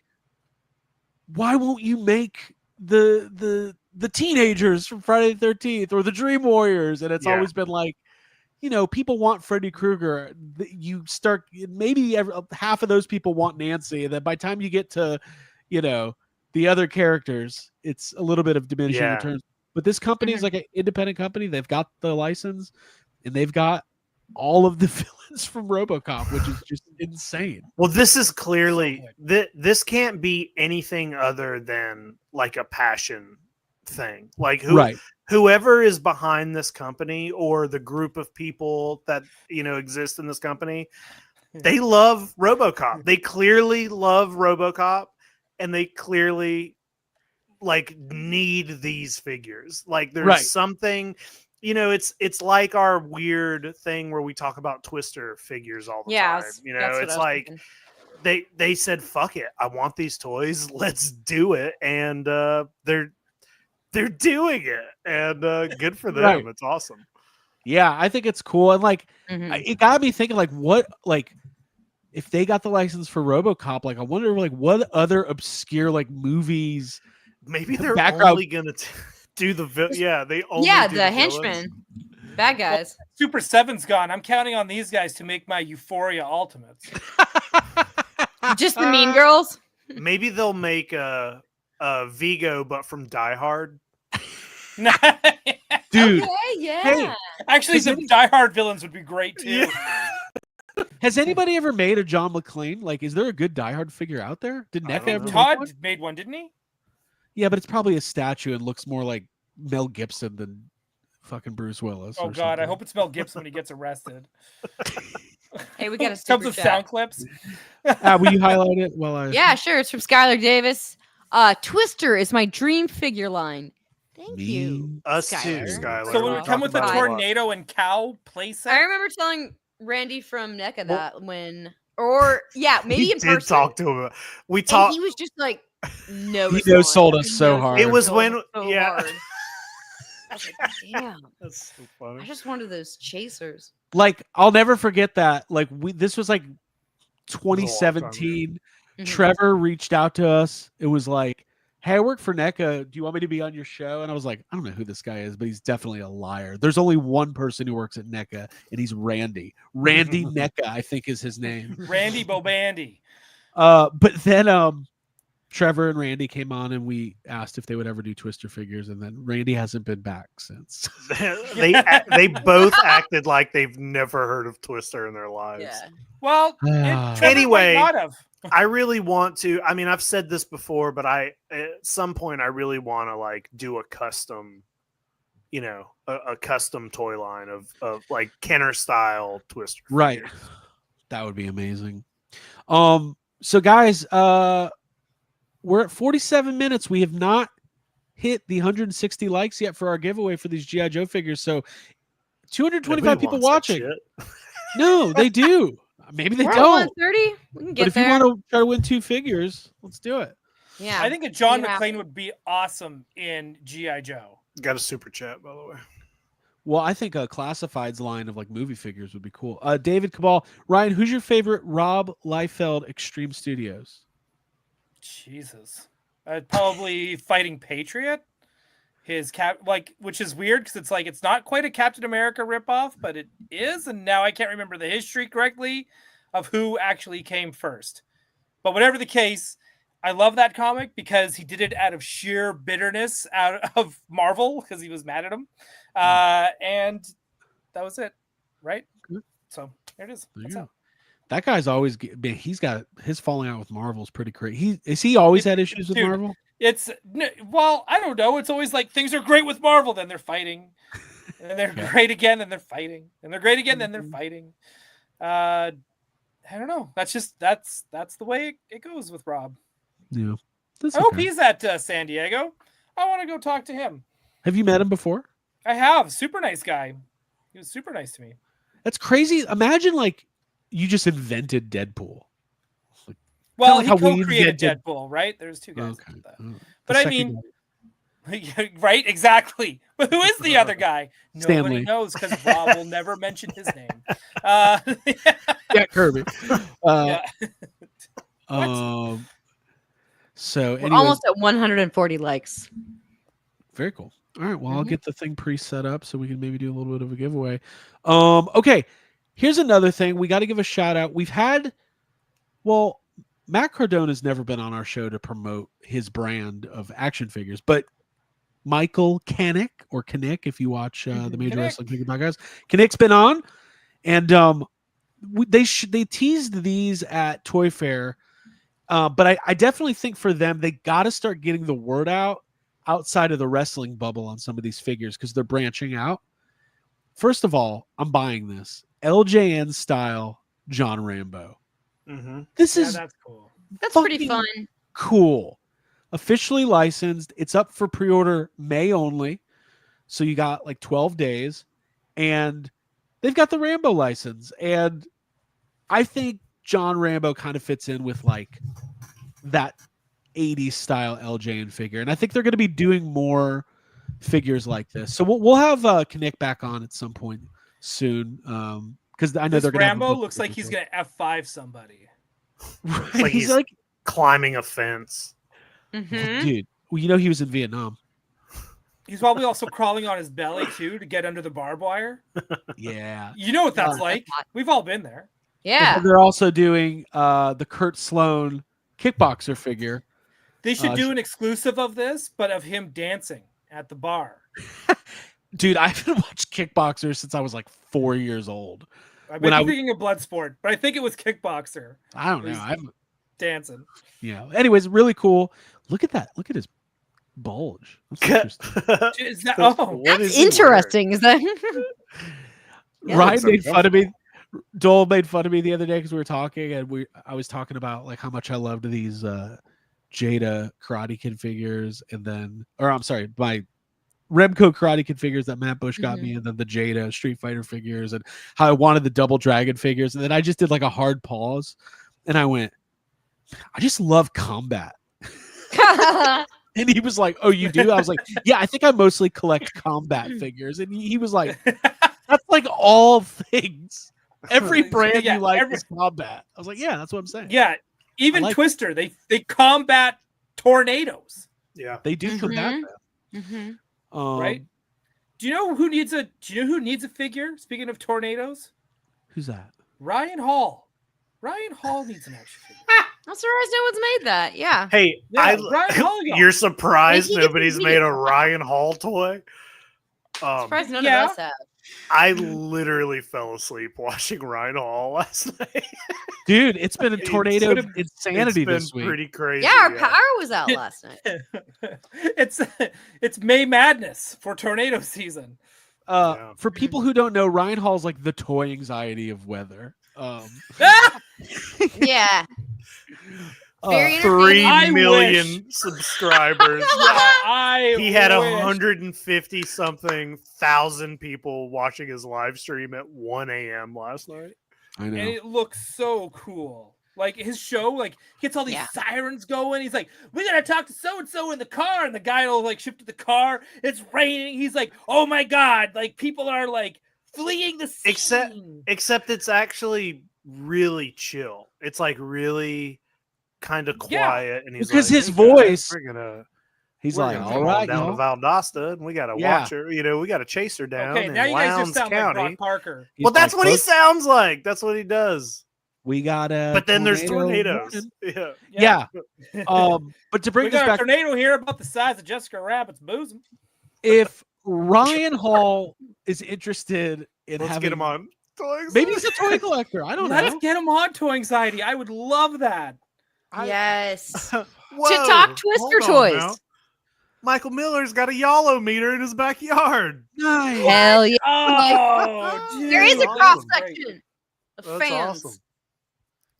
why won't you make the teenagers from Friday the 13th or the Dream Warriors? And it's always been like, you know, people want Freddy Krueger. You start, maybe half of those people want Nancy. And then by the time you get to, you know, the other characters, it's a little bit of diminishing returns. But this company is like an independent company. They've got the license and they've got all of the villains from RoboCop, which is just insane. Well, this is clearly this can't be anything other than like a passion thing. Like whoever is behind this company or the group of people that exist in this company, they love RoboCop. They clearly love RoboCop, and they clearly like need these figures. Like there's something. It's like our weird thing where we talk about Twister figures all the time. It's like they said, "Fuck it, I want these toys. Let's do it," and they're doing it, and good for them. Right. It's awesome. Yeah, I think it's cool, and like it got me thinking, like what, like if they got the license for RoboCop, like I wonder, like what other obscure like movies. Maybe they're only gonna do the they only do the henchmen, bad guys. Well, Super 7's gone. I'm counting on these guys to make my Euphoria Ultimates. Just the Mean Girls. Maybe they'll make a Vigo, but from Die Hard. Dude, Okay, yeah. Hey, actually, the Die Hard villains would be great too. Has anybody ever made a John McClane? Like, is there a good Die Hard figure out there? Did NECA ever? Todd made one, didn't he? Yeah, but it's probably a statue and looks more like Mel Gibson than fucking Bruce Willis. Oh God, I hope it's Mel Gibson when he gets arrested. Hey, we got a comes super with chat. sound clips. Will you highlight it? Yeah, sure. It's from Skylar Davis. Twister is my dream figure line. Thank you. Us too, Skylar. Skylar. So when we come with a tornado and cow playset. I remember telling Randy from NECA that maybe he in did person. talk to him. We And talked. he was just like, no. He sold us so hard. It was sold when, us so yeah. hard. I was like, damn. That's so funny. I just wanted those chasers. Like, I'll never forget that. Like, this was like 2017. Trevor reached out to us. It was like, hey, I work for NECA. Do you want me to be on your show? And I was like, I don't know who this guy is, but he's definitely a liar. There's only one person who works at NECA, and he's Randy. Randy NECA, I think, is his name. Randy Bobandy. But then Trevor and Randy came on, and we asked if they would ever do Twister figures, and then Randy hasn't been back since. they both acted like they've never heard of Twister in their lives. Yeah. Well, anyway, might not have. I really want to. I mean, I've said this before, but at some point, I really want to like do a custom, a custom toy line of like Kenner style Twister. Right, figures. That would be amazing. So guys, we're at 47 minutes. We have not hit the 160 likes yet for our giveaway for these G.I. Joe figures. So 225 people watching. No, they do. Maybe they We're don't. 130. We can get But if there. you want to try to win 2 figures, let's do it. Yeah. I think a John You have McClane to. would be awesome in G.I. Joe. Got a super chat, by the way. Well, I think a classifieds line of like movie figures would be cool. David Cabal, Ryan, who's your favorite Rob Liefeld Extreme Studios? Jesus. Probably Fighting Patriot. His which is weird because it's like it's not quite a Captain America ripoff, but it is, and now I can't remember the history correctly of who actually came first. But whatever the case, I love that comic because he did it out of sheer bitterness out of Marvel because he was mad at him, and that was it, right? So there it is. That's it. That guy's always he's got his falling out with Marvel's pretty crazy. He always had issues with Marvel? Well, I don't know. It's always like things are great with Marvel, then they're fighting, and they're great again, then they're fighting, and they're great again, then they're fighting. I don't know. That's the way it goes with Rob. Yeah. I hope he's at San Diego. I want to go talk to him. Have you met him before? I have. Super nice guy. He was super nice to me. That's crazy. Imagine like you just invented Deadpool. Well, like he how we co-created invented- Deadpool, right? There's two guys. Okay. That. Oh, But the I second mean, guy. right? Exactly. But who is the other guy? Nobody Stanley. knows because Rob will never mention his name. Yeah, Kirby. Yeah. So We're anyways, almost at 140 likes. very cool. All right, well, I'll get the thing pre-set up so we can maybe do a little bit of a giveaway. Okay, here's another thing. We got to give a shout out. We've had, Matt Cardona's never been on our show to promote his brand of action figures, but Michael Kanick, or Kanick, if you watch the Major Kanick. Wrestling Figure Podcast, Kanick's been on, And they teased these at Toy Fair, but I definitely think for them they got to start getting the word out outside of the wrestling bubble on some of these figures because they're branching out. First of all, I'm buying this LJN style John Rambo. This is that's cool. That's pretty fun. Cool. Officially licensed. It's up for pre-order May only. So you got like 12 days. And they've got the Rambo license. And I think John Rambo kind of fits in with like that 80s style LJN figure. And I think they're going to be doing more figures like this. So we'll have Connect back on at some point soon. Because I know This they're going to Rambo looks like he's going to F5 somebody. Right. Like he's like climbing a fence. Dude, well, you know he was in Vietnam. He's probably also crawling on his belly too to get under the barbed wire. Yeah. You know what that's like. We've all been there. Yeah. And they're also doing the Kurt Sloan kickboxer figure. They should do an exclusive of this, but of him dancing at the bar. Dude, I haven't watched kickboxers since I was like 4 years old. I might be thinking of Bloodsport, but I think it was kickboxer. I don't know. I'm dancing. Yeah. Anyways, really cool. Look at that. Look at his bulge. That's Is that, that's interesting. Is that Ryan made fun of me. Dole made fun of me the other day because we were talking and I was talking about like how much I loved these Jada Karate Kid figures and then my Remco Karate Kid figures that Matt Bush got me and then the Jada Street Fighter figures and how I wanted the Double Dragon figures and then I just did like a hard pause and I went, I just love combat. And he was like, oh, you do? I was like, yeah, I think I mostly collect combat figures. And he was like, that's like all things. Every brand you like is combat. I was like, yeah, that's what I'm saying. Yeah. Even Twister, they combat tornadoes. Yeah. They do combat them. Right? Do you know who needs a figure? Speaking of tornadoes? Who's that? Ryan Hall. Ryan Hall needs an action figure. I'm surprised no one's made that. Yeah. Hey, Ryan Hall, you're surprised nobody's made a Ryan Hall toy? Surprised none of us have. I literally fell asleep watching Ryan Hall last night. Dude, it's been a tornado of insanity this week. Pretty crazy. Yeah, our power was out last night. It's May Madness for tornado season. For people who don't know, Ryan Hall's like the toy anxiety of weather. Yeah. 3 million subscribers. He had 150 something thousand people watching his live stream at 1 a.m. last night. I know. And it looks so cool. Like his show, like gets all these sirens going. He's like, we gotta talk to so and so in the car, and the guy will like shift to the car. It's raining. He's like, oh my god, like people are like fleeing the scene. Except it's actually really chill. It's like really kind of quiet, and he's because like, his voice. He's like, all right, down to Valdosta, and we gotta watch her. You know, we gotta chase her down. Okay, in now you guys Lowndes just sound County. like Brock Parker. Well, that's what he sounds like. That's what he does. We got but then there's tornadoes. Yeah. But to bring this back, a tornado here about the size of Jessica Rabbit's bosom. If Ryan Hall is interested in Let's get him on. Maybe he's a toy collector. I don't know. Let's get him on Toy Anxiety. I would love that. Yes. Whoa, to talk Twister toys. Now. Michael Miller's got a YOLO meter in his backyard. Nice. Hell yeah. Oh, dude. There is a cross section of That's fans. awesome.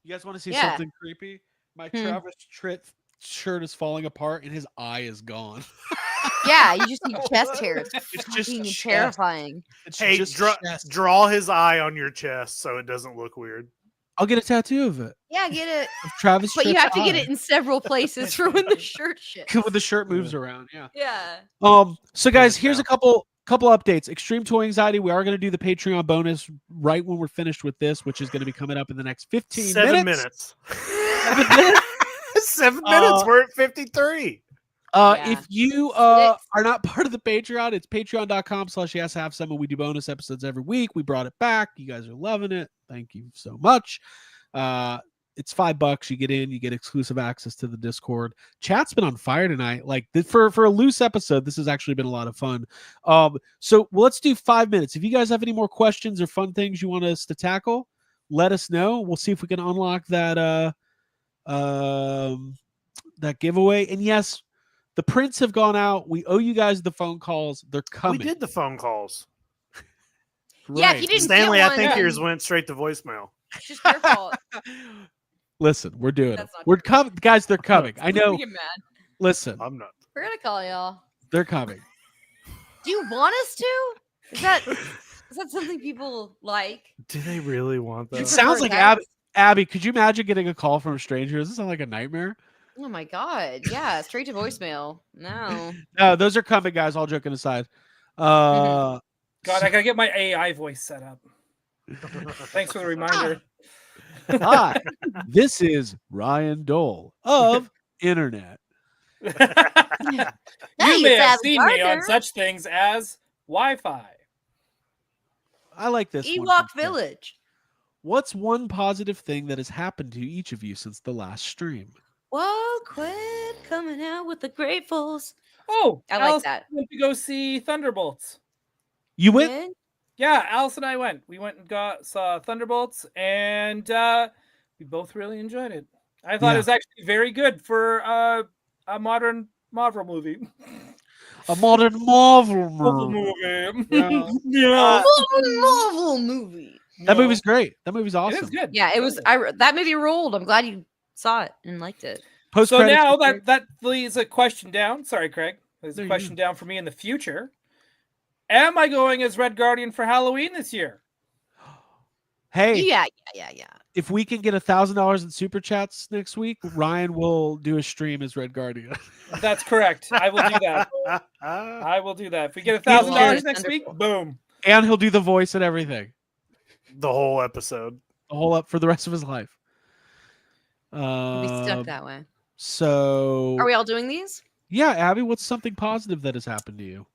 You guys want to see something creepy? My Travis Tritt shirt is falling apart and his eye is gone. Yeah, you just see chest hair. It's just fucking chest. terrifying. It's Hey, just draw his eye on your chest so it doesn't look weird. I'll get a tattoo of it. Yeah, get it. Of Travis But you Tritt's have to get eye. it in several places for when the shirt shit. When the shirt moves around. Yeah. Yeah. So guys, here's a couple updates. Extreme Toy Anxiety. We are going to do the Patreon bonus right when we're finished with this, which is going to be coming up in the next 15 7 minutes. 7 minutes. 7 minutes. We're at 53. If you are not part of the Patreon, it's patreon.com/yeshavesome, and we do bonus episodes every week. We brought it back. You guys are loving it. Thank you so much. It's $5. You get in, you get exclusive access to the Discord. Chat's been on fire tonight. Like for a loose episode, this has actually been a lot of fun. So let's do 5 minutes. If you guys have any more questions or fun things you want us to tackle, let us know. We'll see if we can unlock that that giveaway. And yes, the prints have gone out. We owe you guys the phone calls. They're coming. We did the phone calls. Yeah, if Right. you didn't Stanley, get I think one, yours went straight to voicemail. it's just your fault. Listen, we're doing it. That's not We're true. coming, guys. They're coming. I know. Get mad. Listen, I'm not. We're gonna call y'all. they're coming. Do you want us to? Is that something people like? Do they really want that? It sounds like Text? Abby. Could you imagine getting a call from a stranger? Does this sound like a nightmare? Oh my god! Yeah, straight to voicemail. No. No, those are coming, guys. All joking aside. God, I gotta get my AI voice set up. Thanks for the reminder. Hi, this is Ryan Dole of Internet. You Hey, may it's have Abby seen me on Gardner. such things as Wi-Fi. I like this one. Ewok Village. What's one positive thing that has happened to each of you since the last stream? Whoa, quit coming out with the gratefuls. Oh, I like Alice that. went to go see Thunderbolts. You went. Good? Yeah, Alice and I went. We went and saw Thunderbolts, and we both really enjoyed it. I thought Yeah. it was actually very good for a modern Marvel movie. A modern Marvel Marvel movie. movie. Yeah. Yeah. Marvel movie. That movie's great. That movie's It awesome. is good. Yeah, it was. That movie ruled. I'm glad you saw it and liked it. So Post-credits now was great. that leaves a question down. Sorry, Craig. There's No, a you question down for me in the future. Am I going as Red Guardian for Halloween this year? Hey, Yeah. if we can get $1,000 in super chats next week, Ryan will do a stream as Red Guardian. That's correct. I will do that. I will do that. If we get Yes, $1,000 next week, wonderful. boom. And he'll do the voice and everything. The whole episode. A whole up for the rest of his life. We'll be stuck that way. So Are we all doing these? yeah, Abby, what's something positive that has happened to you?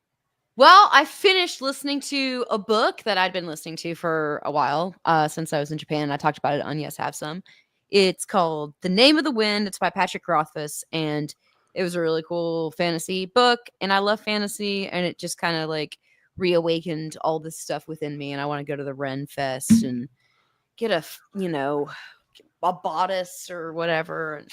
Well, I finished listening to a book that I'd been listening to for a while since I was in Japan. I talked about it on Yes Have Some. It's called The Name of the Wind. It's by Patrick Rothfuss, and it was a really cool fantasy book. And I love fantasy, and it just kind of like reawakened all this stuff within me. And I want to go to the Ren Fest and get a bodice or whatever.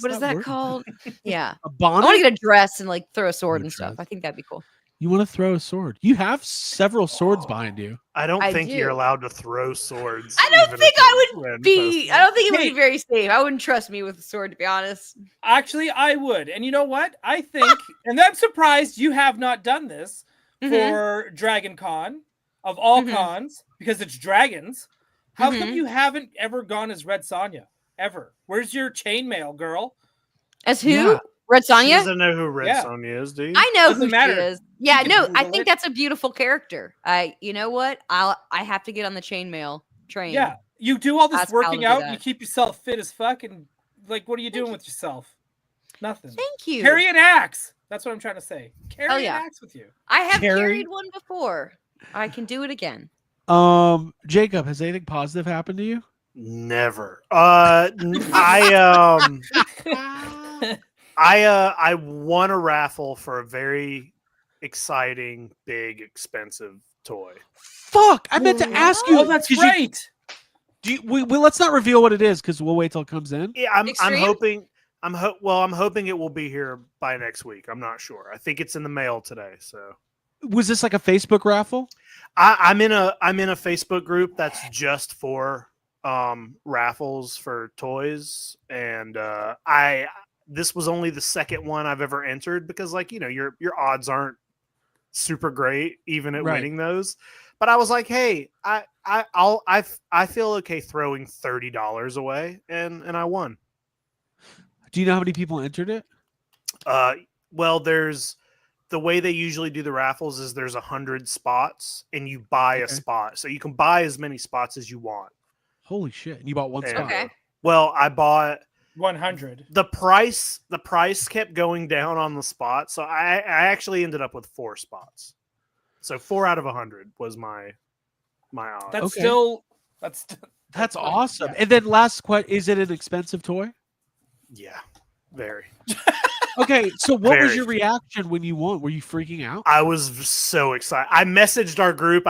What is that called? Yeah. A I bonnet? want to get a dress and like throw a sword A and stuff. dress. I think that'd be cool. You want to throw a sword? You have several swords behind you. I don't I think do. you're allowed to throw swords. I don't even think at I the would Ren be. Festival. I don't think it would Hey. be very safe. I wouldn't trust me with a sword, to be honest. Actually, I would. And you know what? I think, and I'm surprised you have not done this Mhm. for Dragon Con of all Mhm. cons because it's dragons. How come Mhm. you haven't ever gone as Red Sonja? Ever? Where's your chainmail, girl? As who? Yeah. Red She Sonja? doesn't know who Red Yeah. Sonja is, do you? I know Doesn't who matter. she is. Yeah, You can no, I Google think it. that's a beautiful character. You know what? I have to get on the chainmail train. Yeah. You do all this Ask Al to working do out, that. you keep yourself fit as fuck, and like, what are you doing with yourself? Nothing. Thank you. Carry an axe. That's what I'm trying to say. Carry yeah. an axe with you. I have Carrie? carried one before. I can do it again. Jacob, has anything positive happened to you? Never. I won a raffle for a very exciting, big, expensive toy. Fuck! I meant to ask you. Oh, that's 'cause right. Let's not reveal what it is because we'll wait till it comes in. Yeah, I'm Extreme? hoping. I'm hoping it will be here by next week. I'm not sure. I think it's in the mail today. So Was this like a Facebook raffle? I'm in a Facebook group that's just for raffles for toys, and this was only the second one I've ever entered because, like, your odds aren't super great even at Right. winning those. But I was like, hey, I feel okay throwing $30 away, and I won. Do you know how many people entered it? Well, there's the way they usually do the raffles is there's 100 spots and you buy a Okay. spot, so you can buy as many spots as you want. Holy shit! And you bought one And, spot. Okay. Well, I bought 100. the price. The price kept going down on the spot, so I actually ended up with 4 spots. So 4 out of 100 was my odds. That's Okay. still That's funny. awesome. Yeah. And then last question, is it an expensive toy? Yeah, very. Okay, so what was Very. your reaction when you won? Were you freaking out? I was so excited. I messaged our group.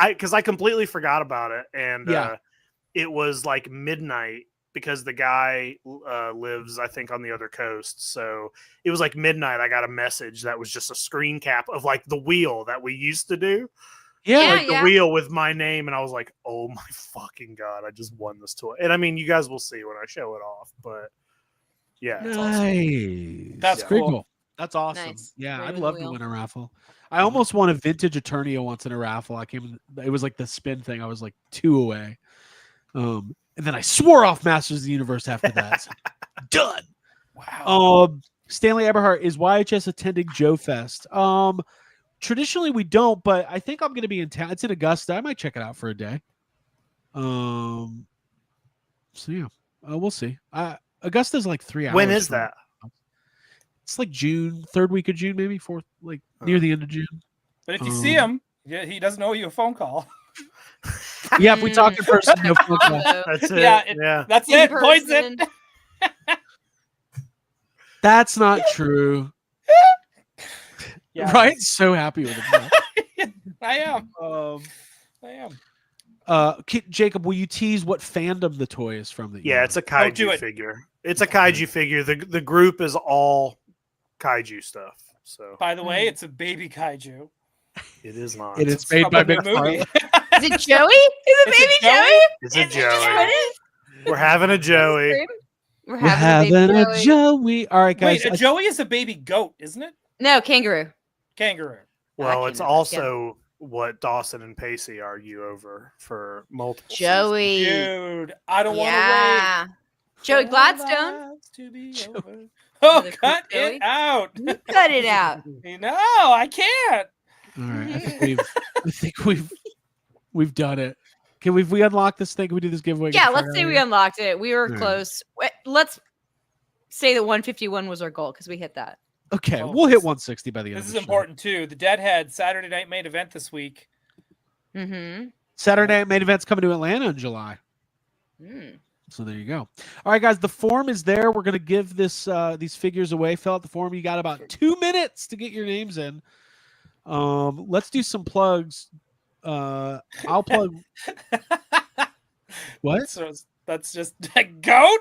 Because I completely forgot about it. And Yeah. it was like midnight because the guy lives, I think, on the other coast. So it was like midnight. I got a message that was just a screen cap of like the wheel that we used to do. Yeah. Like the wheel with my name. And I was like, oh my fucking God, I just won this toy. And I mean, you guys will see when I show it off. But yeah, it's awesome. Nice. That's Very cool. That's awesome. Nice. Yeah, Great I'd with love the to wheel. win a raffle. I almost won a vintage Eternia once in a raffle. It was like the spin thing. I was like 2 away. And then I swore off Masters of the Universe after that. So, done. Wow. Stanley Eberhardt, is YHS attending JoeFest? Traditionally we don't, but I think I'm going to be in town. It's in Augusta. I might check it out for a day. So yeah, we'll see. Augusta's like 3 hours. When is from- that? It's like June, 3rd week of June, maybe 4th, like near the end of June. But if you see him, yeah, he doesn't owe you a phone call. Yeah, if we talk in person, no phone call. That's it. Yeah, Yeah. That's In it. Points it. person. That's not true. Yeah, Ryan's so happy with it. I am. Um, I am. Jacob, will you tease what fandom the toy is from? That you Yeah, won? it's a Don't do kaiju it. figure. It's a kaiju figure. The group is all kaiju stuff. So By the way, it's a baby kaiju. it is not. It is made From by a new movie. McFarlane. Is it Joey? Is it Is baby it Joey? Joey? It's a Is it just Joey. what is? We're having a Joey. We're We're having having a a baby Joey. Joey. All right, guys. Wait, a Joey is a baby goat, isn't it? No, kangaroo. Kangaroo. Well, I it's can't also what Dawson and Pacey argue over for multiple Joey. Dude, I don't want to Yeah. Joey wait. Gladstone. To be Joey. over. Oh, Another cut quick Joey. it out. You cut it out. No, I can't. All right, I think we've done it. Can we unlock this thing? Can we do this giveaway? Yeah, Get let's the say fuck we out unlocked it. We were All right. close. Let's say that 151 was our goal because we hit that. of here. Okay, Oh, we'll hit this- 160 by the end. This of is the show. important too. The Deadhead Saturday night main event this week. Mm-hmm. Saturday night main event's coming to Atlanta in July. Mm. So there you go. All right, guys, the form is there. We're gonna give these figures away. Fill out the form. You got about 2 minutes to get your names in. Let's do some plugs. I'll plug. What? So that's just a goat.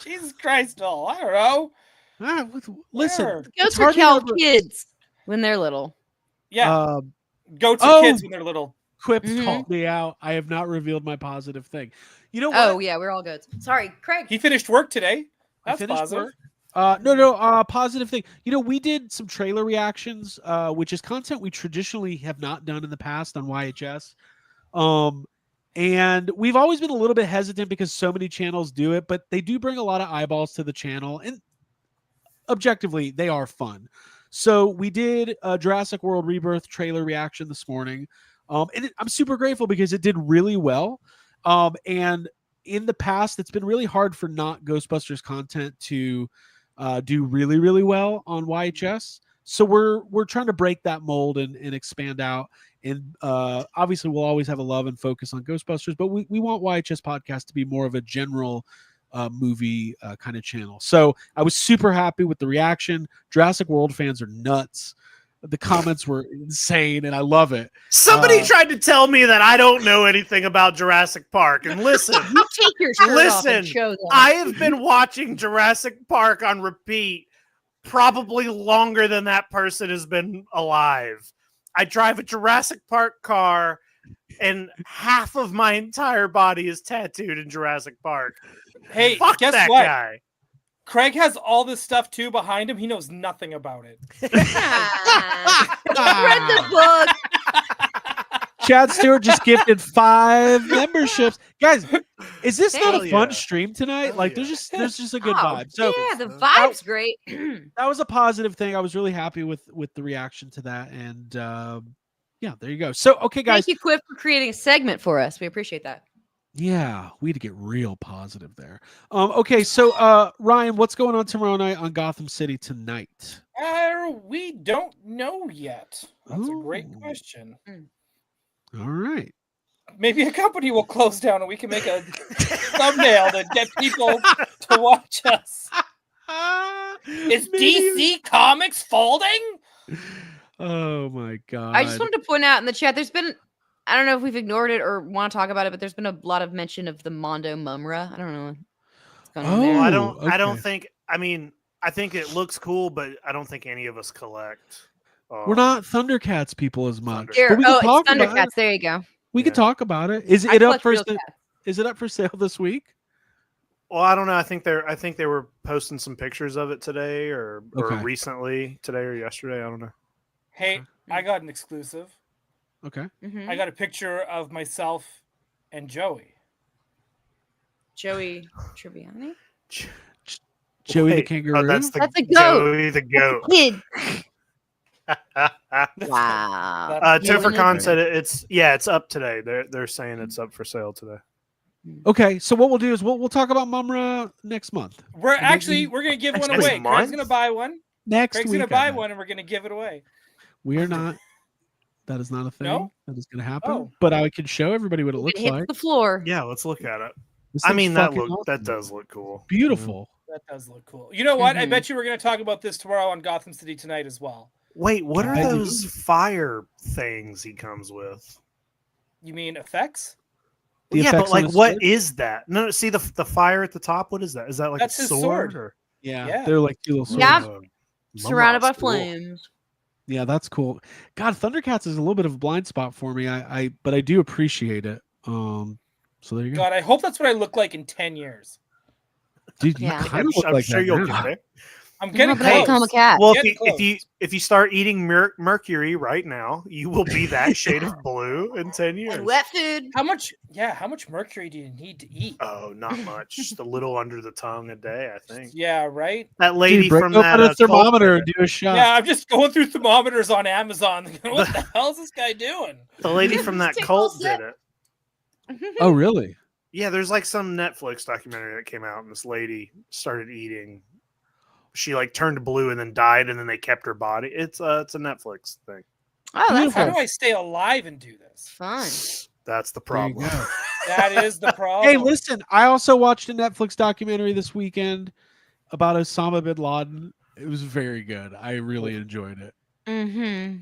Jesus Christ! All I don't know. Ah, listen, Where? it's Goats are hard to called remember- kids when they're little. Yeah, Um, goats are oh. kids when they're little. Quips Mhm. called me out. I have not revealed my positive thing. You know what? Oh yeah, we're all goats. Sorry, Craig. He finished work today. I That's finished positive. work. No, positive thing. You know, we did some trailer reactions, which is content we traditionally have not done in the past on YHS. And we've always been a little bit hesitant because so many channels do it, but they do bring a lot of eyeballs to the channel, and objectively, they are fun. So we did a Jurassic World Rebirth trailer reaction this morning, and I'm super grateful because it did really well. And in the past, it's been really hard for not Ghostbusters content to do really, really well on YHS. So we're trying to break that mold and expand out. And obviously, we'll always have a love and focus on Ghostbusters, but we want YHS Podcast to be more of a general movie kind of channel. So I was super happy with the reaction. Jurassic World fans are nuts. The comments were insane, and I love it. Somebody tried to tell me that I don't know anything about Jurassic Park. And listen, You take your shirt off Listen, and show them. I have been watching Jurassic Park on repeat probably longer than that person has been alive. I drive a Jurassic Park car, and half of my entire body is tattooed in Jurassic Park. Hey, Fuck guess that what? guy. Craig has all this stuff too behind him. He knows nothing about it. Read the book. Chad Stewart just gifted 5 memberships. Guys, is this not a Hey. fun Yeah. stream tonight? Hell Like, yeah. there's just a good Oh, vibe. So yeah, the vibe's great. that was a positive thing. I was really happy with the reaction to that, and yeah, there you go. So okay, guys. Thank you, Quip, for creating a segment for us. We appreciate that. Yeah, we had to get real positive there. Okay, so Ryan, what's going on tomorrow night on Gotham City tonight? We don't know yet. That's a great Ooh. question. All right. maybe a company will close down and we can make a thumbnail to get people to watch us. Is DC Comics folding? Oh my god! I just wanted to point out in the chat, there's been, I don't know if we've ignored it or want to talk about it, but there's been a lot of mention of the Mondo Mumra. I don't know what's going on there. Well, Oh, I don't okay. think. I mean, I think it looks cool, but I don't think any of us collect. We're not Thundercats people as much. Here, But we can it's talk about Thundercats. it. There you go. We can Yeah. talk about it. Is I it up collect for real cats. Is it up for sale this week? Well, I don't know. I think they were posting some pictures of it today, or Okay. recently, today or yesterday. I don't know. Hey, I got an exclusive. Okay. Mhm. I got a picture of myself and Joey. Joey Tribbiani? Joey the Wait, kangaroo. Oh, that's the That's a goat. Joey the goat. Kid. That's- Wow. that's- Yeah, Tophercon we said it's up today. They're saying it's up for sale today. Okay, so what we'll do is we'll talk about Mumra next month. We're And then actually we're gonna give one Next away. month? Craig's gonna buy one. Next Craig's week. gonna buy I bet. one, and we're gonna give it away. We are not. That is not a thing. No? That is going to happen. Oh. But I can show everybody what it It looks hits like. the floor. Yeah, let's look at it. This I thing's mean, that fucking awesome. does look cool. Beautiful. That does look cool. You know what? I Mhm. bet you we're gonna talk about this tomorrow on Gotham City Tonight as well. Wait, what are I do. those fire things he comes with? You mean effects? The Yeah, but effects on like, his what sword? is that? No, see the fire at the top. What is that? Is that like That's a his sword? sword. Or? Yeah, Yeah. they're like two little swords. Yeah. Oh, Surrounded by Mumra's cool. flames. Yeah, that's cool. God, Thundercats is a little bit of a blind spot for me. But I do appreciate it. So there you go. God, I hope that's what I look like in 10 years. Dude, you Yeah. kind of look I'm like sure that you'll now. get there. I'm I'm getting hoping I become a close. cat. Well, Getting if you start eating mercury right now, you will be that shade of blue in 10 years. And wet food. How much mercury do you need to eat? Oh, not much. Just a little under the tongue a day, I think. Yeah, right. That lady Dude, break from open that a cult thermometer did and it. do a shot. Yeah, I'm just going through thermometers on Amazon. What the hell is this guy doing? The lady from that Take a cult little did it. Oh, really? Yeah, there's like some Netflix documentary that came out, and this lady started eating. She like turned blue and then died, and then they kept her body. It's a Netflix thing. Oh, that's How Beautiful. do I stay alive and do this? fun. That's the There you problem. go. That is the problem. Hey, listen, I also watched a Netflix documentary this weekend about Osama bin Laden. It was very good. I really enjoyed it. Mm-hmm.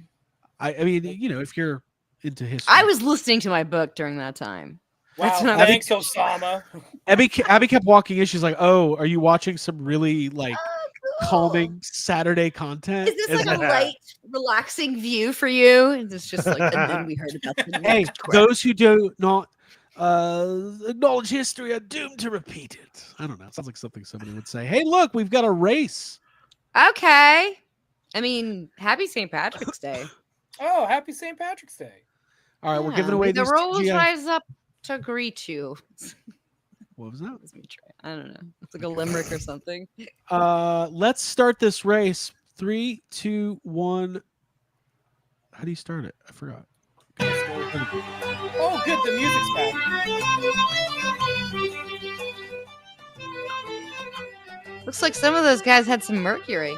I mean, you know, if you're into history. I was listening to my book during that time. Wow, That's not- thanks, Osama. Abby kept walking in. She's like, "Oh, are you watching some really like calming Saturday content?" Is this like And a light, relaxing view for you? And it's just like, and then we heard about the hey, next crap. those who do not acknowledge history are doomed to repeat it. I don't know. Sounds like something somebody would say. Hey, look, we've got a race. Okay. I mean, happy St. Patrick's Day. Oh, happy St. Patrick's Day. All right, we're Yeah, giving away may the these rules TGI rise up to agree to. What was that? Let me try. I don't know. It's like a limerick or something. Let's start this race. 3, 2, 1. How do you start it? I forgot. Oh, good. The music's back. Looks like some of those guys had some mercury.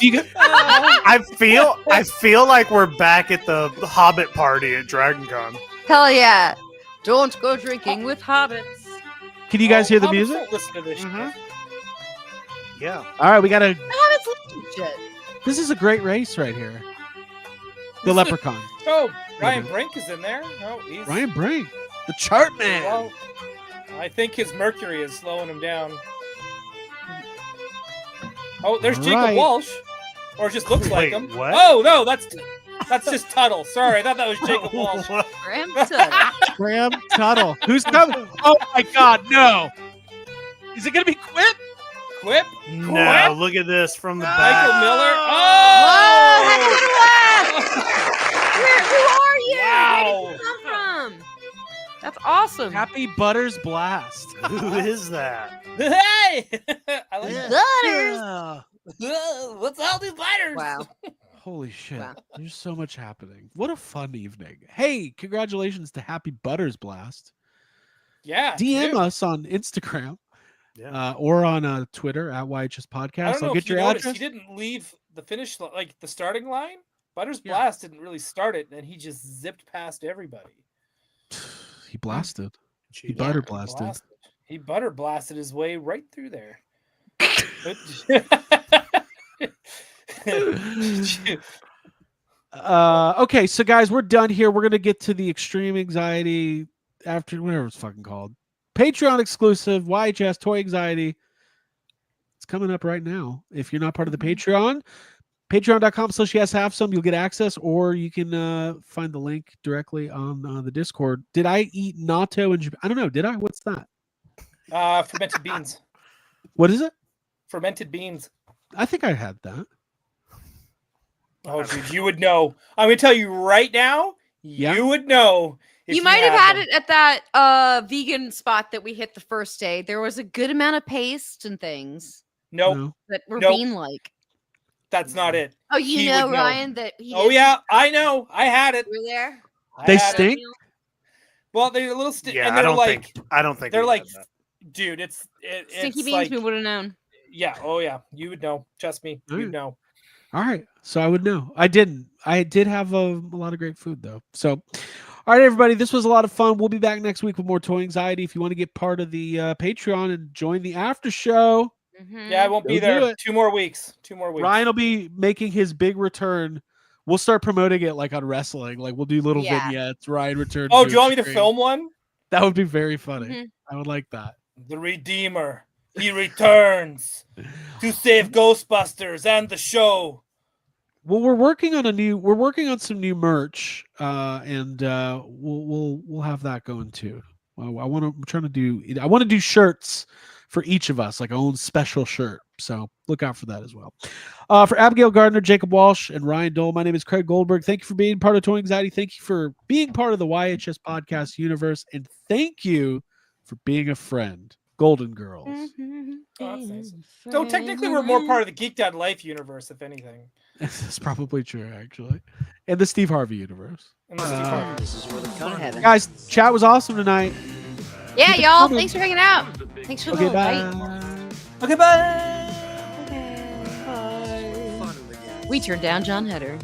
You got- I feel like we're back at the Hobbit party at DragonCon. Hell yeah. Don't go drinking with hobbits. Can you guys hear the Hobbits music? don't listen to this shit. Mhm. Yeah. All right, we got a. Hobbits listen to shit. This is a great race right here. The This is- Leprechaun. Oh, Ryan Brink is in there. No, he's Ryan Brink, the chart man. Well, I think his mercury is slowing him down. Oh, there's All Jacob right. Walsh, or it just looks like Wait, him. what? Oh no, that's just Tuttle. Sorry, I thought that was Jacob Walsh. Graham Tuttle. Graham Tuttle. Who's coming? Oh my God, no! Is it gonna be Quip? Quip, No, look at this from the Michael back. Miller. Whoa, Wow. heck of a laugh! Where, who are you? Where did you come from? That's awesome. Happy Butters Blast. Who is that? Hey, I like that. Butters. What's all these lighters? Wow. Holy shit. Wow. There's so much happening. What a fun evening. Hey, congratulations to Happy Butters Blast. Yeah. DM dude. us on Instagram Yeah. or on Twitter at YHS I Podcast. don't know I'll if get you your noticed, address. he didn't leave the finish, like the starting line. Butter's Yeah. blast didn't really start it, and he just zipped past everybody. He blasted. He Cheated. butter He blasted. He butter blasted his way right through there. Okay, so guys, we're done here. We're gonna get to the extreme anxiety after whatever it's fucking called. Patreon exclusive YHS Toy Anxiety. It's coming up right now. If you're not part of the Patreon, patreon.com/yeshafsome, you'll get access, or you can find the link directly on the Discord. Did I eat natto in Japan? I don't know. Did I? What's that? Fermented beans. What is it? Fermented beans. I think I had that. Oh, dude, you would know. I'm gonna tell you right now. Yeah? You would know. If You might have had had them. it at that vegan spot that we hit the first day. There was a good amount of paste and things Nope, No. that were Nope. bean-like. that's not it. Oh, you He know, would know. Ryan, that he Oh didn't- yeah, I know. I had it. You were there? I They had it. stink? Well, they're a little Yeah, and I they're don't like think. I don't think they're we like, had that. dude, it's Stinky beans, like, we would have known. yeah, oh yeah, you would know. Trust me, All you'd right. know. All right. So I would know. I didn't. I did have a lot of great food, though. So, all right, everybody. This was a lot of fun. We'll be back next week with more Toy Anxiety. If you want to get part of the Patreon and join the after show, Mhm. Yeah, I won't be Go do there. it. 2 more weeks. 2 more weeks. Ryan will be making his big return. We'll start promoting it like on wrestling. Like we'll do little Yeah. vignettes. Ryan returns. Oh, do you want me to stream. film one? That would be very funny. Mhm. I would like that. The Redeemer. He returns to save Ghostbusters and the show. Well, we're working on some new merch, and we'll have that going too. I want to do shirts for each of us, like our own special shirt. So look out for that as well. For Abigail Gardner, Jacob Walsh, and Ryan Dole, my name is Craig Goldberg. Thank you for being part of Toy Anxiety. Thank you for being part of the YHS podcast universe, and thank you for being a friend, Golden Girls. Mm-hmm. Oh, that's nice. So technically, we're more part of the Geeked Out Life universe, if anything. That's probably true, actually, and the Steve Harvey universe. Unless Steve Harvey. This is where the fun heaven. Guys, chat was awesome tonight. Yeah, Keep it y'all. coming. Thanks for hanging out. Who's the big Thanks for Okay, the bye. invite. Okay, bye. fun begins. We turned down John Heder.